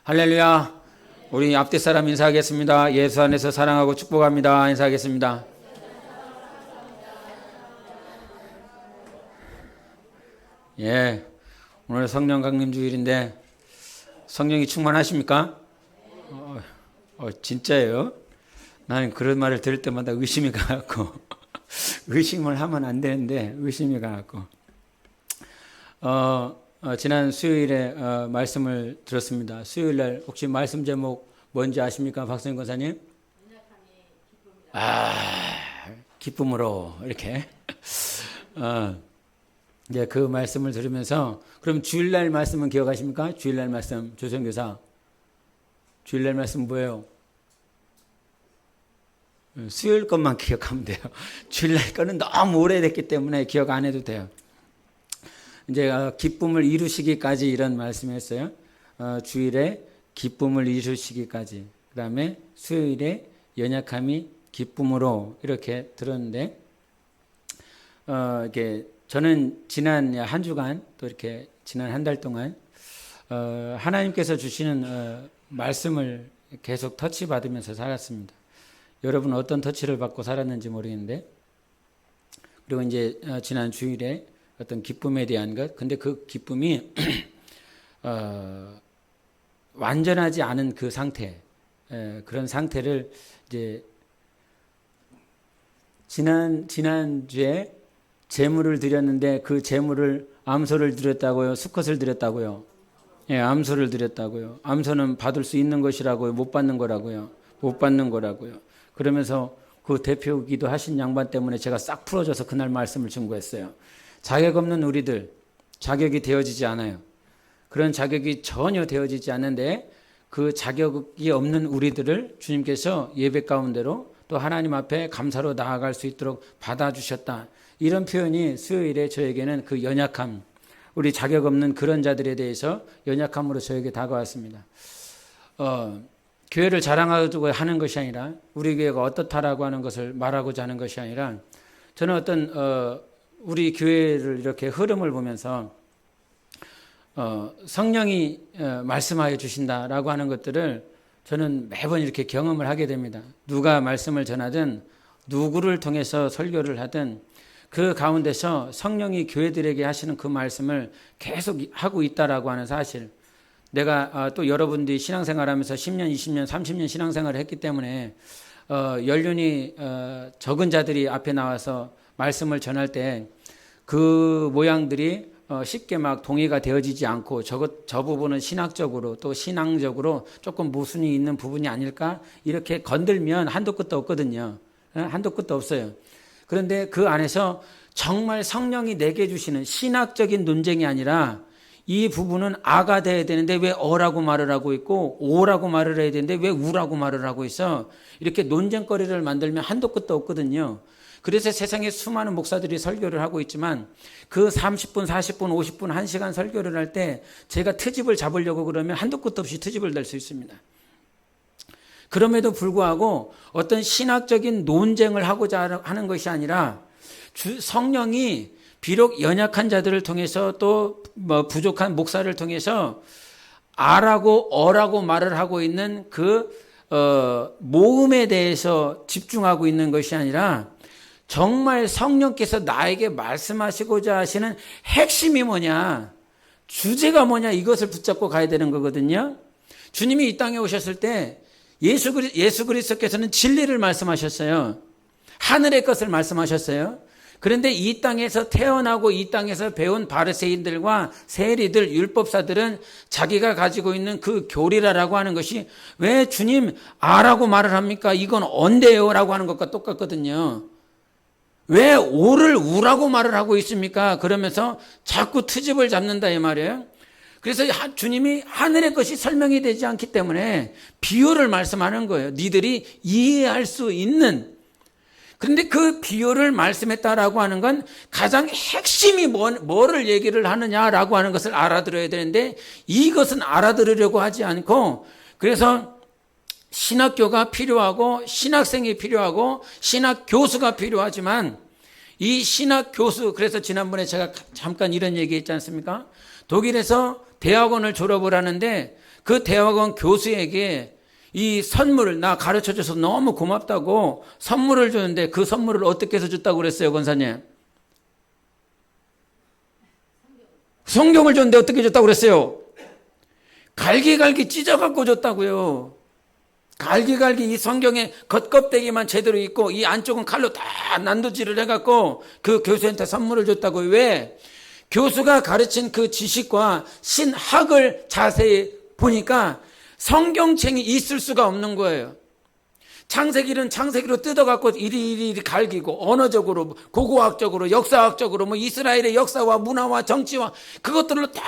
할렐루야. 우리 앞뒤 사람 인사하겠습니다. 예수 안에서 사랑하고 축복합니다. 인사하겠습니다. 예, 오늘 성령 강림 주일인데 성령이 충만하십니까? 진짜예요? 나는 그런 말을 들을 때마다 의심이 가갖고 의심을 하면 안 되는데 의심이 가갖고 지난 수요일에 말씀을 들었습니다. 수요일날 혹시 말씀 제목 뭔지 아십니까, 박성인 권사님? 기쁨으로 이렇게 이제 그 말씀을 들으면서 그럼 주일날 말씀은 기억하십니까? 주일날 말씀 조선교사 주일날 말씀 뭐예요? 수요일 것만 기억하면 돼요. 주일날 거는 너무 오래됐기 때문에 기억 안 해도 돼요. 이제 기쁨을 이루시기까지 이런 말씀했어요. 주일에 기쁨을 이루시기까지. 그 다음에 수요일에 연약함이 기쁨으로 이렇게 들었는데 이렇게 저는 지난 한 주간 또 이렇게 지난 한 달 동안 하나님께서 주시는 말씀을 계속 터치 받으면서 살았습니다. 여러분 어떤 터치를 받고 살았는지 모르겠는데, 그리고 이제 지난 주일에 어떤 기쁨에 대한 것, 근데 그 기쁨이 완전하지 않은 그 상태, 그런 상태를 이제 지난주에 제물을 드렸는데 그 제물을 암소를 드렸다고요? 수컷을 드렸다고요? 예, 암소를 드렸다고요. 암소는 받을 수 있는 것이라고요? 못 받는 거라고요? 못 받는 거라고요. 그러면서 그 대표기도 하신 양반 때문에 제가 싹 풀어줘서 그날 말씀을 증거했어요. 자격 없는 우리들, 자격이 되어지지 않아요. 그런 자격이 전혀 되어지지 않는데 그 자격이 없는 우리들을 주님께서 예배 가운데로 또 하나님 앞에 감사로 나아갈 수 있도록 받아주셨다. 이런 표현이 수요일에 저에게는 그 연약함, 우리 자격 없는 그런 자들에 대해서 연약함으로 저에게 다가왔습니다. 교회를 자랑하고 하는 것이 아니라 우리 교회가 어떻다라고 하는 것을 말하고자 하는 것이 아니라 저는 어떤 우리 교회를 이렇게 흐름을 보면서 성령이 말씀하여 주신다라고 하는 것들을 저는 매번 이렇게 경험을 하게 됩니다. 누가 말씀을 전하든 누구를 통해서 설교를 하든 그 가운데서 성령이 교회들에게 하시는 그 말씀을 계속 하고 있다라고 하는 사실, 내가 또 여러분들이 신앙생활하면서 10년, 20년, 30년 신앙생활을 했기 때문에 연륜이 적은 자들이 앞에 나와서 말씀을 전할 때 그 모양들이 쉽게 막 동의가 되어지지 않고 저 부분은 신학적으로 또 신앙적으로 조금 모순이 있는 부분이 아닐까 이렇게 건들면 한도 끝도 없거든요. 한도 끝도 없어요. 그런데 그 안에서 정말 성령이 내게 주시는 신학적인 논쟁이 아니라 이 부분은 아가 돼야 되는데 왜 어라고 말을 하고 있고 오라고 말을 해야 되는데 왜 우라고 말을 하고 있어. 이렇게 논쟁거리를 만들면 한도 끝도 없거든요. 그래서 세상에 수많은 목사들이 설교를 하고 있지만 그 30분, 40분, 50분, 1시간 설교를 할 때 제가 트집을 잡으려고 그러면 한도 끝도 없이 트집을 낼 수 있습니다. 그럼에도 불구하고 어떤 신학적인 논쟁을 하고자 하는 것이 아니라 성령이 비록 연약한 자들을 통해서 또 부족한 목사를 통해서 아라고 어라고 말을 하고 있는 그 모음에 대해서 집중하고 있는 것이 아니라 정말 성령께서 나에게 말씀하시고자 하시는 핵심이 뭐냐, 주제가 뭐냐, 이것을 붙잡고 가야 되는 거거든요. 주님이 이 땅에 오셨을 때 예수 그리스도께서는 진리를 말씀하셨어요. 하늘의 것을 말씀하셨어요. 그런데 이 땅에서 태어나고 이 땅에서 배운 바리새인들과 세리들, 율법사들은 자기가 가지고 있는 그 교리라라고 하는 것이 왜 주님 아라고 말을 합니까? 이건 언데요? 라고 하는 것과 똑같거든요. 왜 오를 우라고 말을 하고 있습니까? 그러면서 자꾸 트집을 잡는다 이 말이에요. 그래서 주님이 하늘의 것이 설명이 되지 않기 때문에 비유를 말씀하는 거예요. 니들이 이해할 수 있는. 그런데 그 비유를 말씀했다라고 하는 건 가장 핵심이 뭐를 얘기를 하느냐라고 하는 것을 알아들어야 되는데 이것은 알아들으려고 하지 않고, 그래서 신학교가 필요하고 신학생이 필요하고 신학교수가 필요하지만 이 신학 교수, 그래서 지난번에 제가 잠깐 이런 얘기 했지 않습니까? 독일에서 대학원을 졸업을 하는데 그 대학원 교수에게 이 선물을, 나 가르쳐줘서 너무 고맙다고 선물을 줬는데 그 선물을 어떻게 해서 줬다고 그랬어요, 권사님? 성경을 줬는데 어떻게 줬다고 그랬어요? 갈기갈기 찢어갖고 줬다고요. 갈기갈기 이 성경의 겉껍데기만 제대로 있고 이 안쪽은 칼로 다 난도질을 해갖고 그 교수한테 선물을 줬다고요. 왜? 교수가 가르친 그 지식과 신학을 자세히 보니까 성경책이 있을 수가 없는 거예요. 창세기는 창세기로 뜯어갖고 이리 갈기고 언어적으로, 고고학적으로, 역사학적으로, 뭐 이스라엘의 역사와 문화와 정치와 그것들로 다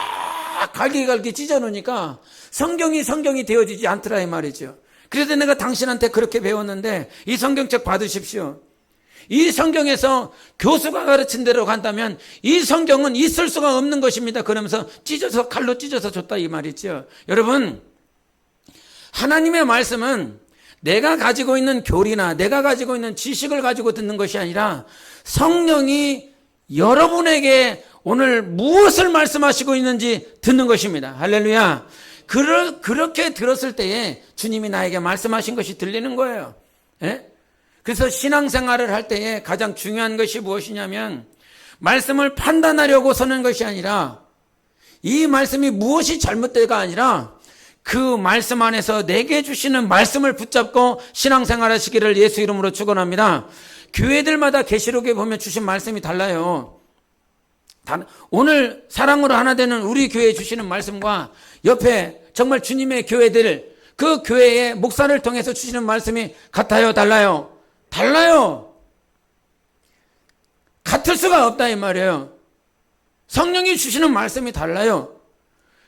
갈기갈기 찢어놓으니까 성경이 되어지지 않더라 이 말이죠. 그래서 내가 당신한테 그렇게 배웠는데 이 성경책 받으십시오. 이 성경에서 교수가 가르친 대로 간다면 이 성경은 있을 수가 없는 것입니다. 그러면서 칼로 찢어서 줬다 이 말이죠. 여러분, 하나님의 말씀은 내가 가지고 있는 교리나 내가 가지고 있는 지식을 가지고 듣는 것이 아니라 성령이 여러분에게 오늘 무엇을 말씀하시고 있는지 듣는 것입니다. 할렐루야. 그렇게 들었을 때에 주님이 나에게 말씀하신 것이 들리는 거예요. 예? 그래서 신앙생활을 할 때에 가장 중요한 것이 무엇이냐면 말씀을 판단하려고 서는 것이 아니라 이 말씀이 무엇이 잘못되가 아니라 그 말씀 안에서 내게 주시는 말씀을 붙잡고 신앙생활 하시기를 예수 이름으로 축원합니다. 교회들마다 계시록에 보면 주신 말씀이 달라요. 오늘 사랑으로 하나 되는 우리 교회에 주시는 말씀과 옆에 정말 주님의 교회들, 그 교회의 목사를 통해서 주시는 말씀이 같아요, 달라요? 달라요. 같을 수가 없다 이 말이에요. 성령이 주시는 말씀이 달라요.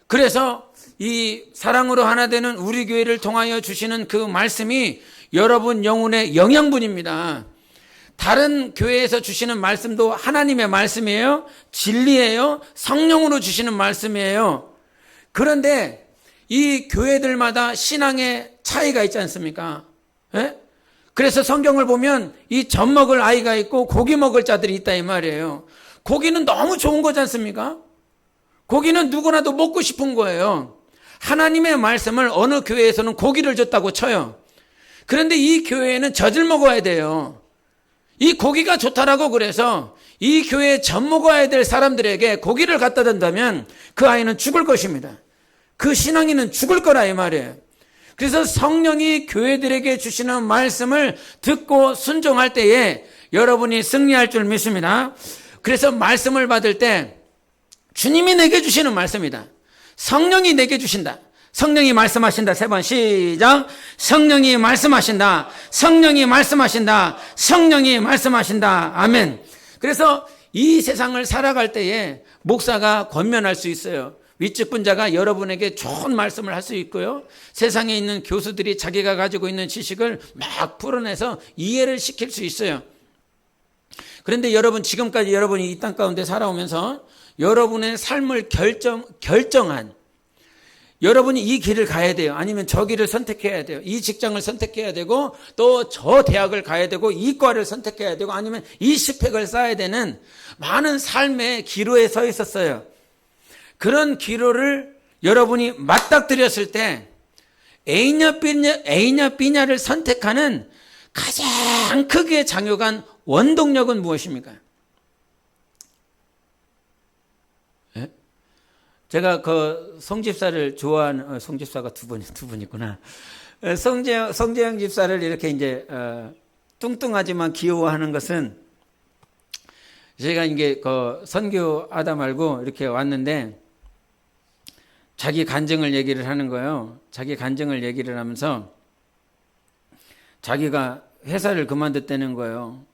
그래서 이 사랑으로 하나 되는 우리 교회를 통하여 주시는 그 말씀이 여러분 영혼의 영양분입니다. 다른 교회에서 주시는 말씀도 하나님의 말씀이에요. 진리예요. 성령으로 주시는 말씀이에요. 그런데 이 교회들마다 신앙의 차이가 있지 않습니까? 예? 그래서 성경을 보면 이 젖 먹을 아이가 있고 고기 먹을 자들이 있다 이 말이에요. 고기는 너무 좋은 거지 않습니까? 고기는 누구나도 먹고 싶은 거예요. 하나님의 말씀을 어느 교회에서는 고기를 줬다고 쳐요. 그런데 이 교회에는 젖을 먹어야 돼요. 이 고기가 좋다라고 그래서 이 교회에 젖 먹어야 될 사람들에게 고기를 갖다 댄다면 그 아이는 죽을 것입니다. 그 신앙인은 죽을 거라 이 말이에요. 그래서 성령이 교회들에게 주시는 말씀을 듣고 순종할 때에 여러분이 승리할 줄 믿습니다. 그래서 말씀을 받을 때 주님이 내게 주시는 말씀이다. 성령이 내게 주신다. 성령이 말씀하신다. 3번 시작. 성령이 말씀하신다. 성령이 말씀하신다. 성령이 말씀하신다. 아멘. 그래서 이 세상을 살아갈 때에 목사가 권면할 수 있어요. 윗직분자가 여러분에게 좋은 말씀을 할 수 있고요. 세상에 있는 교수들이 자기가 가지고 있는 지식을 막 풀어내서 이해를 시킬 수 있어요. 그런데 여러분, 지금까지 여러분이 이 땅 가운데 살아오면서 여러분의 삶을 결정한, 여러분이 이 길을 가야 돼요. 아니면 저 길을 선택해야 돼요. 이 직장을 선택해야 되고 또 저 대학을 가야 되고 이 과를 선택해야 되고 아니면 이 스펙을 쌓아야 되는 많은 삶의 기로에 서 있었어요. 그런 기로를 여러분이 맞닥뜨렸을 때 A냐 B냐를 선택하는 가장 크게 작용한 원동력은 무엇입니까? 예? 제가 그 송집사를 좋아하는, 송집사가 두 분 있구나. 송재영 집사를 이렇게 이제 뚱뚱하지만 귀여워하는 것은 제가 이게 그 선교하다 말고 이렇게 왔는데 자기 간증을 얘기를 하는 거예요. 자기 간증을 얘기를 하면서 자기가 회사를 그만뒀다는 거예요.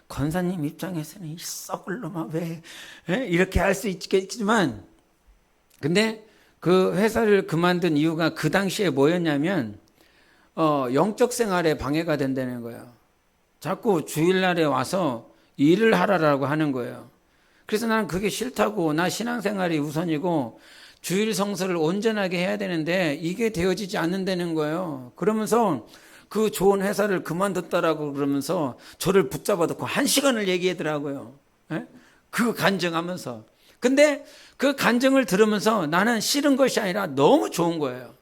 권사님 입장에서는 이 썩을 놈아 왜 이렇게 할 수 있겠지만, 근데 그 회사를 그만둔 이유가 그 당시에 뭐였냐면 영적 생활에 방해가 된다는 거예요. 자꾸 주일날에 와서 일을 하라라고 하는 거예요. 그래서 나는 그게 싫다고, 나 신앙생활이 우선이고 주일 성서를 온전하게 해야 되는데 이게 되어지지 않는다는 거예요. 그러면서 그 좋은 회사를 그만뒀다라고 그러면서 저를 붙잡아놓고 1시간을 얘기하더라고요. 예? 그 간증하면서. 근데 그 간증을 들으면서 나는 싫은 것이 아니라 너무 좋은 거예요.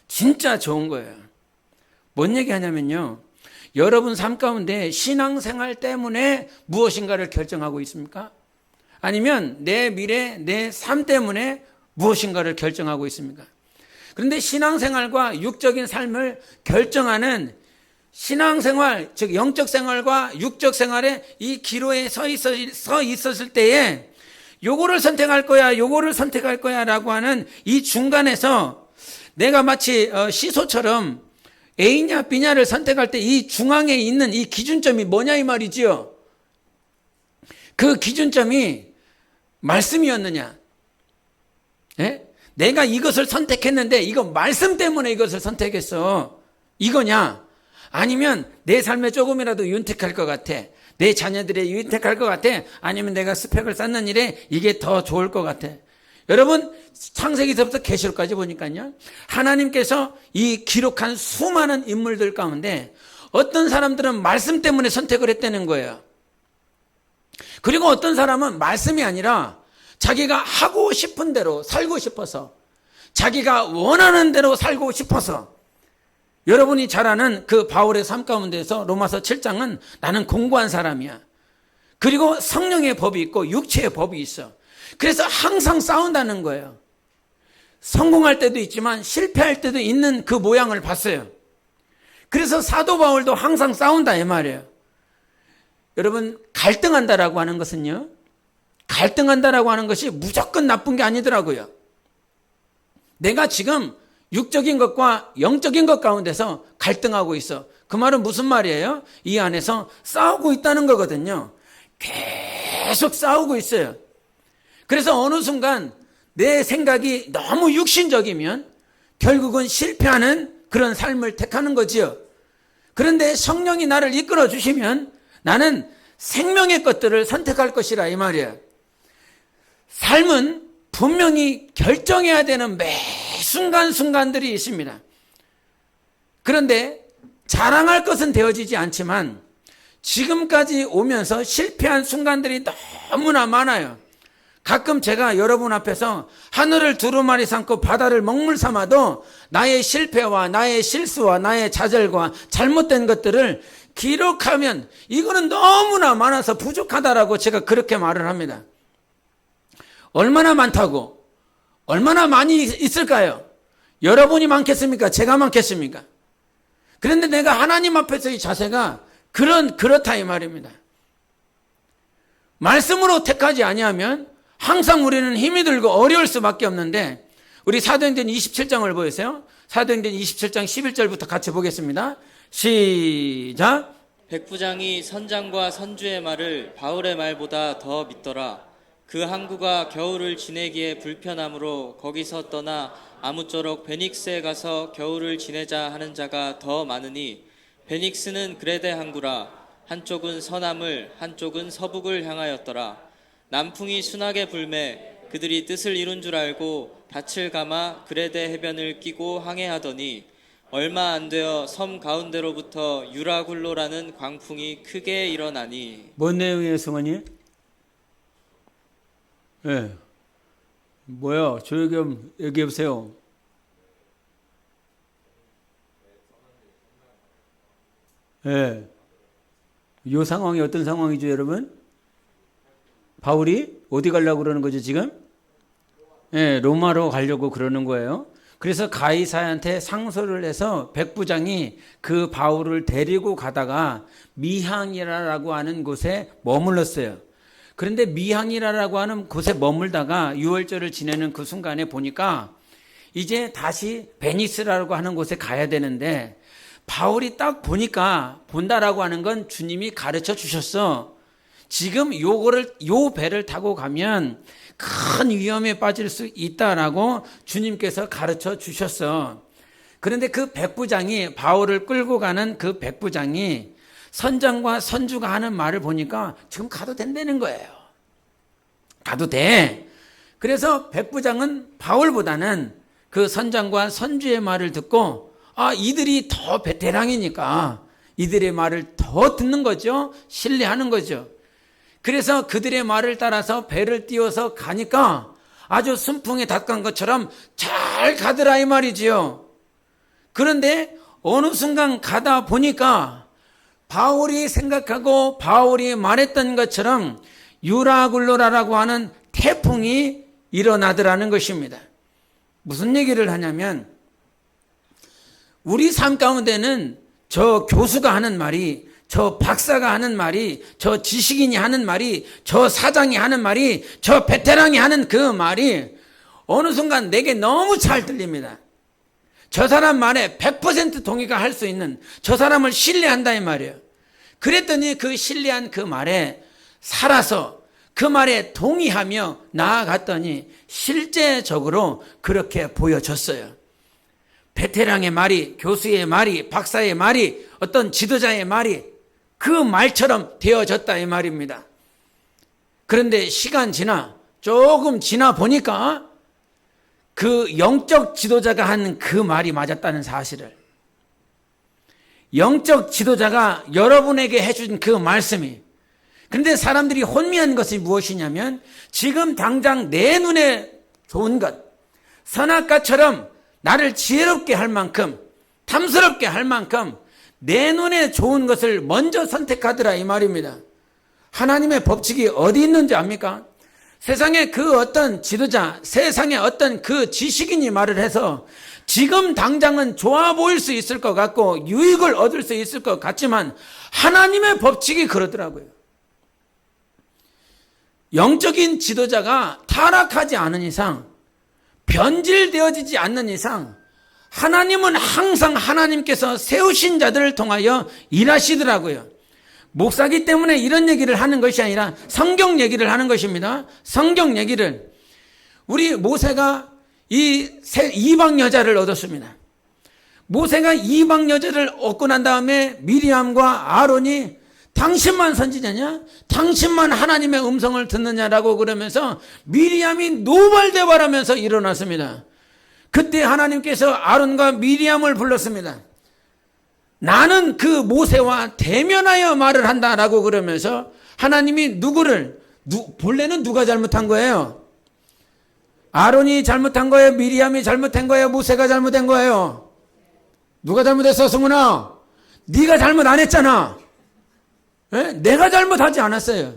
진짜 좋은 거예요. 뭔 얘기 하냐면요. 여러분 삶 가운데 신앙생활 때문에 무엇인가를 결정하고 있습니까? 아니면 내 미래, 내 삶 때문에 무엇인가를 결정하고 있습니까? 그런데 신앙생활과 육적인 삶을 결정하는 신앙생활, 즉 영적 생활과 육적 생활의 이 기로에 서 있었을 때에 요거를 선택할 거야, 요거를 선택할 거야 라고 하는 이 중간에서 내가 마치 시소처럼 A냐 B냐를 선택할 때 이 중앙에 있는 이 기준점이 뭐냐 이 말이지요. 그 기준점이 말씀이었느냐. 예? 내가 이것을 선택했는데 이거 말씀 때문에 이것을 선택했어. 이거냐? 아니면 내 삶에 조금이라도 윤택할 것 같아. 내 자녀들이 윤택할 것 같아. 아니면 내가 스펙을 쌓는 일에 이게 더 좋을 것 같아. 여러분 창세기서부터 계시록까지 보니까요. 하나님께서 이 기록한 수많은 인물들 가운데 어떤 사람들은 말씀 때문에 선택을 했다는 거예요. 그리고 어떤 사람은 말씀이 아니라 자기가 하고 싶은 대로 살고 싶어서 자기가 원하는 대로 살고 싶어서 여러분이 잘 아는 그 바울의 삶 가운데서 로마서 7장은 나는 공고한 사람이야. 그리고 성령의 법이 있고 육체의 법이 있어. 그래서 항상 싸운다는 거예요. 성공할 때도 있지만 실패할 때도 있는 그 모양을 봤어요. 그래서 사도 바울도 항상 싸운다 이 말이에요. 여러분 갈등한다라고 하는 것은요. 갈등한다라고 하는 것이 무조건 나쁜 게 아니더라고요. 내가 지금 육적인 것과 영적인 것 가운데서 갈등하고 있어. 그 말은 무슨 말이에요? 이 안에서 싸우고 있다는 거거든요. 계속 싸우고 있어요. 그래서 어느 순간 내 생각이 너무 육신적이면 결국은 실패하는 그런 삶을 택하는 거지요. 그런데 성령이 나를 이끌어 주시면 나는 생명의 것들을 선택할 것이라 이 말이에요. 삶은 분명히 결정해야 되는 매 순간순간들이 있습니다. 그런데 자랑할 것은 되어지지 않지만 지금까지 오면서 실패한 순간들이 너무나 많아요. 가끔 제가 여러분 앞에서 하늘을 두루마리 삼고 바다를 먹물 삼아도 나의 실패와 나의 실수와 나의 좌절과 잘못된 것들을 기록하면 이거는 너무나 많아서 부족하다라고 제가 그렇게 말을 합니다. 얼마나 많다고? 얼마나 많이 있을까요? 여러분이 많겠습니까? 제가 많겠습니까? 그런데 내가 하나님 앞에서의 자세가 그렇다 이 말입니다. 말씀으로 택하지 아니하면 항상 우리는 힘이 들고 어려울 수밖에 없는데 우리 사도행전 27장을 보세요. 사도행전 27장 11절부터 같이 보겠습니다. 시작. 백부장이 선장과 선주의 말을 바울의 말보다 더 믿더라. 그 항구가 겨울을 지내기에 불편하므로 거기서 떠나 아무쪼록 베닉스에 가서 겨울을 지내자 하는 자가 더 많으니 베닉스는 그레데 항구라. 한쪽은 서남을 한쪽은 서북을 향하였더라. 남풍이 순하게 불매 그들이 뜻을 이룬 줄 알고 닻을 감아 그레데 해변을 끼고 항해하더니 얼마 안 되어 섬 가운데로부터 유라굴로라는 광풍이 크게 일어나니. 뭔 내용이에요, 성원이? 예. 뭐야? 조용히 좀 얘기해 보세요. 예. 이 상황이 어떤 상황이죠, 여러분? 바울이 어디 가려고 그러는 거죠, 지금? 예, 로마로 가려고 그러는 거예요. 그래서 가이사야한테 상소를 해서 백부장이 그 바울을 데리고 가다가 미항이라고 하는 곳에 머물렀어요. 그런데 미항이라고 하는 곳에 머물다가 유월절을 지내는 그 순간에 보니까 이제 다시 베니스라고 하는 곳에 가야 되는데 바울이 딱 보니까 본다라고 하는 건 주님이 가르쳐 주셨어. 지금 요 배를 타고 가면 큰 위험에 빠질 수 있다라고 주님께서 가르쳐 주셨어. 그런데 그 백부장이 바울을 끌고 가는 그 백부장이 선장과 선주가 하는 말을 보니까 지금 가도 된다는 거예요. 가도 돼. 그래서 백부장은 바울보다는 그 선장과 선주의 말을 듣고 이들이 더 베테랑이니까 이들의 말을 더 듣는 거죠. 신뢰하는 거죠. 그래서 그들의 말을 따라서 배를 띄워서 가니까 아주 순풍에 닦은 것처럼 잘 가더라 이 말이지요. 그런데 어느 순간 가다 보니까 바울이 생각하고 바울이 말했던 것처럼 유라굴로라라고 하는 태풍이 일어나더라는 것입니다. 무슨 얘기를 하냐면 우리 삶 가운데는 저 교수가 하는 말이, 저 박사가 하는 말이, 저 지식인이 하는 말이, 저 사장이 하는 말이, 저 베테랑이 하는 그 말이 어느 순간 내게 너무 잘 들립니다. 저 사람 말에 100% 동의가 할 수 있는, 저 사람을 신뢰한다 이 말이에요. 그랬더니 그 신뢰한 그 말에 살아서 그 말에 동의하며 나아갔더니 실제적으로 그렇게 보여졌어요. 베테랑의 말이, 교수의 말이, 박사의 말이, 어떤 지도자의 말이 그 말처럼 되어졌다 이 말입니다. 그런데 시간 조금 지나 보니까 그 영적 지도자가 한 그 말이 맞았다는 사실을, 영적 지도자가 여러분에게 해준 그 말씀이, 그런데 사람들이 혼미한 것이 무엇이냐면 지금 당장 내 눈에 좋은 것, 선악과처럼 나를 지혜롭게 할 만큼, 탐스럽게 할 만큼 내 눈에 좋은 것을 먼저 선택하더라 이 말입니다. 하나님의 법칙이 어디 있는지 압니까? 세상에 그 어떤 지도자, 세상에 어떤 그 지식인이 말을 해서 지금 당장은 좋아 보일 수 있을 것 같고 유익을 얻을 수 있을 것 같지만 하나님의 법칙이 그러더라고요. 영적인 지도자가 타락하지 않은 이상, 변질되어지지 않는 이상 하나님은 항상 하나님께서 세우신 자들을 통하여 일하시더라고요. 목사기 때문에 이런 얘기를 하는 것이 아니라 성경 얘기를 하는 것입니다. 성경 얘기를. 우리 모세가 이 이방 여자를 얻었습니다. 모세가 이방 여자를 얻고 난 다음에 미리암과 아론이 당신만 선지자냐? 당신만 하나님의 음성을 듣느냐라고 그러면서 미리암이 노발대발하면서 일어났습니다. 그때 하나님께서 아론과 미리암을 불렀습니다. 나는 그 모세와 대면하여 말을 한다라고 그러면서 하나님이 본래는 누가 잘못한 거예요? 아론이 잘못한 거예요? 미리암이 잘못한 거예요? 모세가 잘못한 거예요? 누가 잘못했어, 승훈아? 네가 잘못 안 했잖아. 에? 내가 잘못하지 않았어요.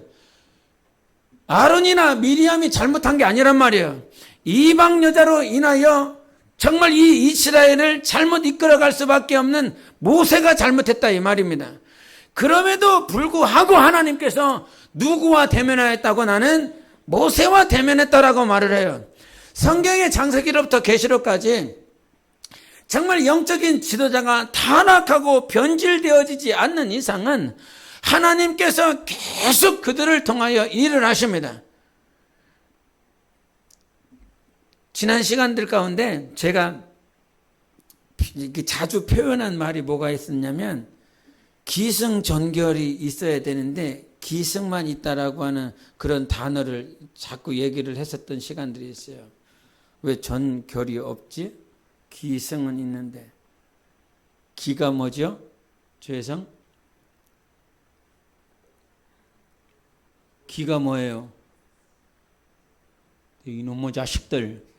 아론이나 미리암이 잘못한 게 아니란 말이에요. 이방 여자로 인하여 정말 이 이스라엘을 잘못 이끌어갈 수밖에 없는 모세가 잘못했다 이 말입니다. 그럼에도 불구하고 하나님께서 누구와 대면하였다고? 나는 모세와 대면했다라고 말을 해요. 성경의 창세기로부터 계시록까지 정말 영적인 지도자가 타락하고 변질되어지지 않는 이상은 하나님께서 계속 그들을 통하여 일을 하십니다. 지난 시간들 가운데 제가 자주 표현한 말이 뭐가 있었냐면 기승전결이 있어야 되는데 기승만 있다라고 하는 그런 단어를 자꾸 얘기를 했었던 시간들이 있어요. 왜 전결이 없지? 기승은 있는데 기가 뭐죠? 조혜성? 기가 뭐예요? 이놈의 자식들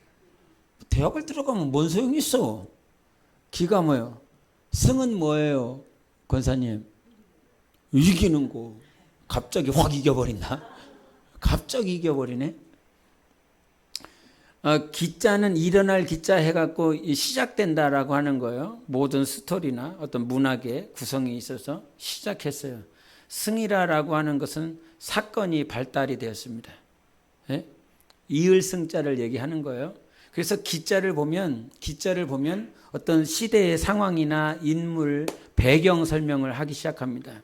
대학을 들어가면 뭔 소용이 있어? 기가 뭐예요? 승은 뭐예요? 권사님 이기는 거. 갑자기 확 이겨버린다. 갑자기 이겨버리네. 기자는 일어날 기자 해갖고 시작된다라고 하는 거예요. 모든 스토리나 어떤 문학의 구성이 있어서 시작했어요. 승이라고 하는 것은 사건이 발달이 되었습니다. 예? 이을승자를 얘기하는 거예요. 그래서 기자를 보면 어떤 시대의 상황이나 인물, 배경 설명을 하기 시작합니다.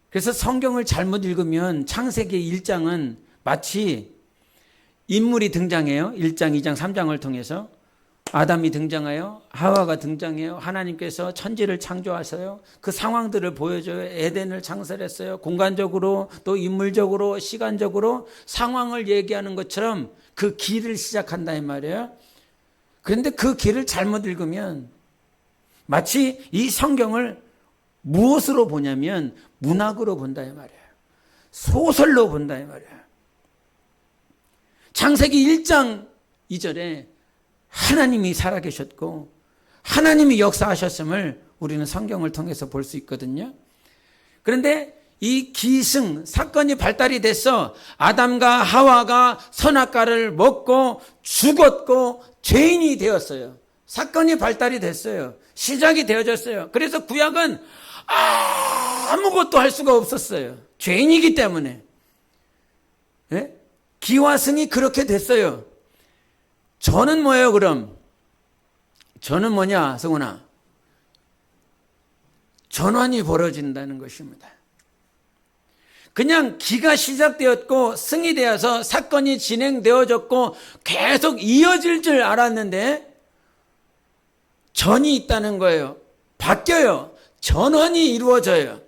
그래서 성경을 잘못 읽으면 창세기 1장은 마치 인물이 등장해요. 1장, 2장, 3장을 통해서 아담이 등장해요. 하와가 등장해요. 하나님께서 천지를 창조하셔요. 그 상황들을 보여줘요. 에덴을 창설했어요. 공간적으로 또 인물적으로 시간적으로 상황을 얘기하는 것처럼 그 길을 시작한다 이 말이에요. 그런데 그 길을 잘못 읽으면 마치 이 성경을 무엇으로 보냐면 문학으로 본다 이 말이에요. 소설로 본다 이 말이에요. 창세기 1장 2절에 하나님이 살아계셨고 하나님이 역사하셨음을 우리는 성경을 통해서 볼 수 있거든요. 그런데 이 기승 사건이 발달이 돼서 아담과 하와가 선악과를 먹고 죽었고 죄인이 되었어요. 사건이 발달이 됐어요. 시작이 되어졌어요. 그래서 구약은 아무것도 할 수가 없었어요. 죄인이기 때문에. 예? 기와 승이 그렇게 됐어요. 저는 뭐예요 그럼? 저는 뭐냐 성훈아? 전환이 벌어진다는 것입니다. 그냥 기가 시작되었고 승이 되어서 사건이 진행되어졌고 계속 이어질 줄 알았는데 전이 있다는 거예요. 바뀌어요. 전환이 이루어져요.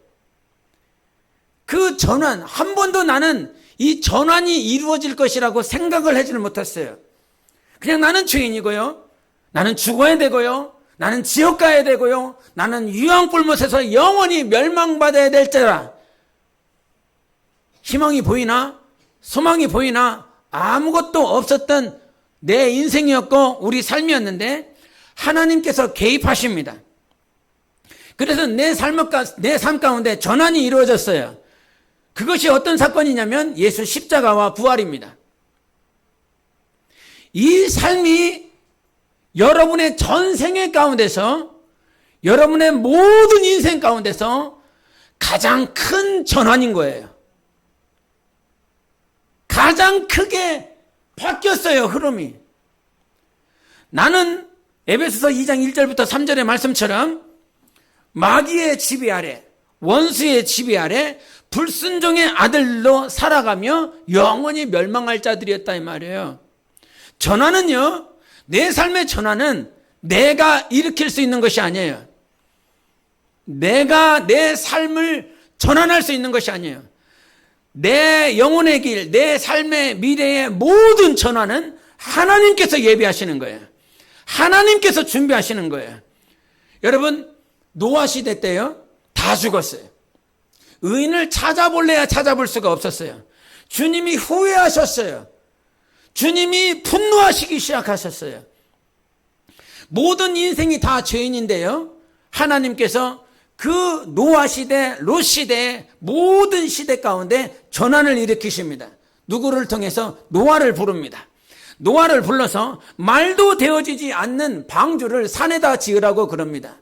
그 전환, 한 번도 나는 이 전환이 이루어질 것이라고 생각을 하지는 못했어요. 그냥 나는 죄인이고요. 나는 죽어야 되고요. 나는 지옥 가야 되고요. 나는 유황불못에서 영원히 멸망받아야 될 자라. 희망이 보이나? 소망이 보이나? 아무것도 없었던 내 인생이었고 우리 삶이었는데 하나님께서 개입하십니다. 그래서 내 삶 가운데 전환이 이루어졌어요. 그것이 어떤 사건이냐면 예수 십자가와 부활입니다. 이 삶이 여러분의 전생의 가운데서 여러분의 모든 인생 가운데서 가장 큰 전환인 거예요. 가장 크게 바뀌었어요, 흐름이. 나는 에베소서 2장 1절부터 3절의 말씀처럼 마귀의 지배 아래, 원수의 지배 아래 불순종의 아들로 살아가며 영원히 멸망할 자들이었다 이 말이에요. 전환은요, 내 삶의 전환은 내가 일으킬 수 있는 것이 아니에요. 내가 내 삶을 전환할 수 있는 것이 아니에요. 내 영혼의 길, 내 삶의 미래의 모든 전환은 하나님께서 예비하시는 거예요. 하나님께서 준비하시는 거예요. 여러분, 노아 시대 때요, 다 죽었어요. 의인을 찾아볼래야 찾아볼 수가 없었어요. 주님이 후회하셨어요. 주님이 분노하시기 시작하셨어요. 모든 인생이 다 죄인인데요, 하나님께서 그 노아 시대, 롯 시대의 모든 시대 가운데 전환을 일으키십니다. 누구를 통해서? 노아를 부릅니다. 노아를 불러서 말도 되어지지 않는 방주를 산에다 지으라고 그럽니다.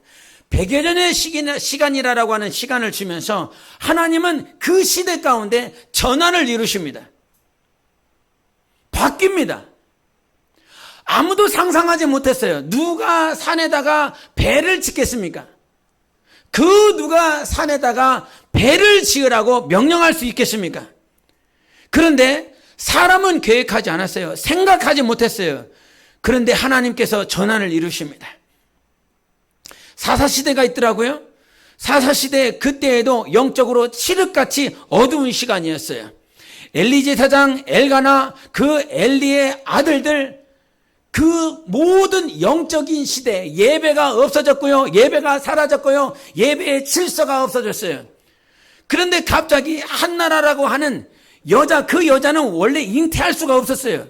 100여 년의 시간이라고 하는 시간을 주면서 하나님은 그 시대 가운데 전환을 이루십니다. 바뀝니다. 아무도 상상하지 못했어요. 누가 산에다가 배를 짓겠습니까? 그 누가 산에다가 배를 지으라고 명령할 수 있겠습니까? 그런데 사람은 계획하지 않았어요. 생각하지 못했어요. 그런데 하나님께서 전환을 이루십니다. 사사시대가 있더라고요. 사사시대 그때에도 영적으로 칠흑같이 어두운 시간이었어요. 엘리 제사장 엘가나 그 엘리의 아들들, 그 모든 영적인 시대, 예배가 없어졌고요, 예배가 사라졌고요, 예배의 질서가 없어졌어요. 그런데 갑자기 한나라라고 하는 여자, 그 여자는 원래 잉태할 수가 없었어요.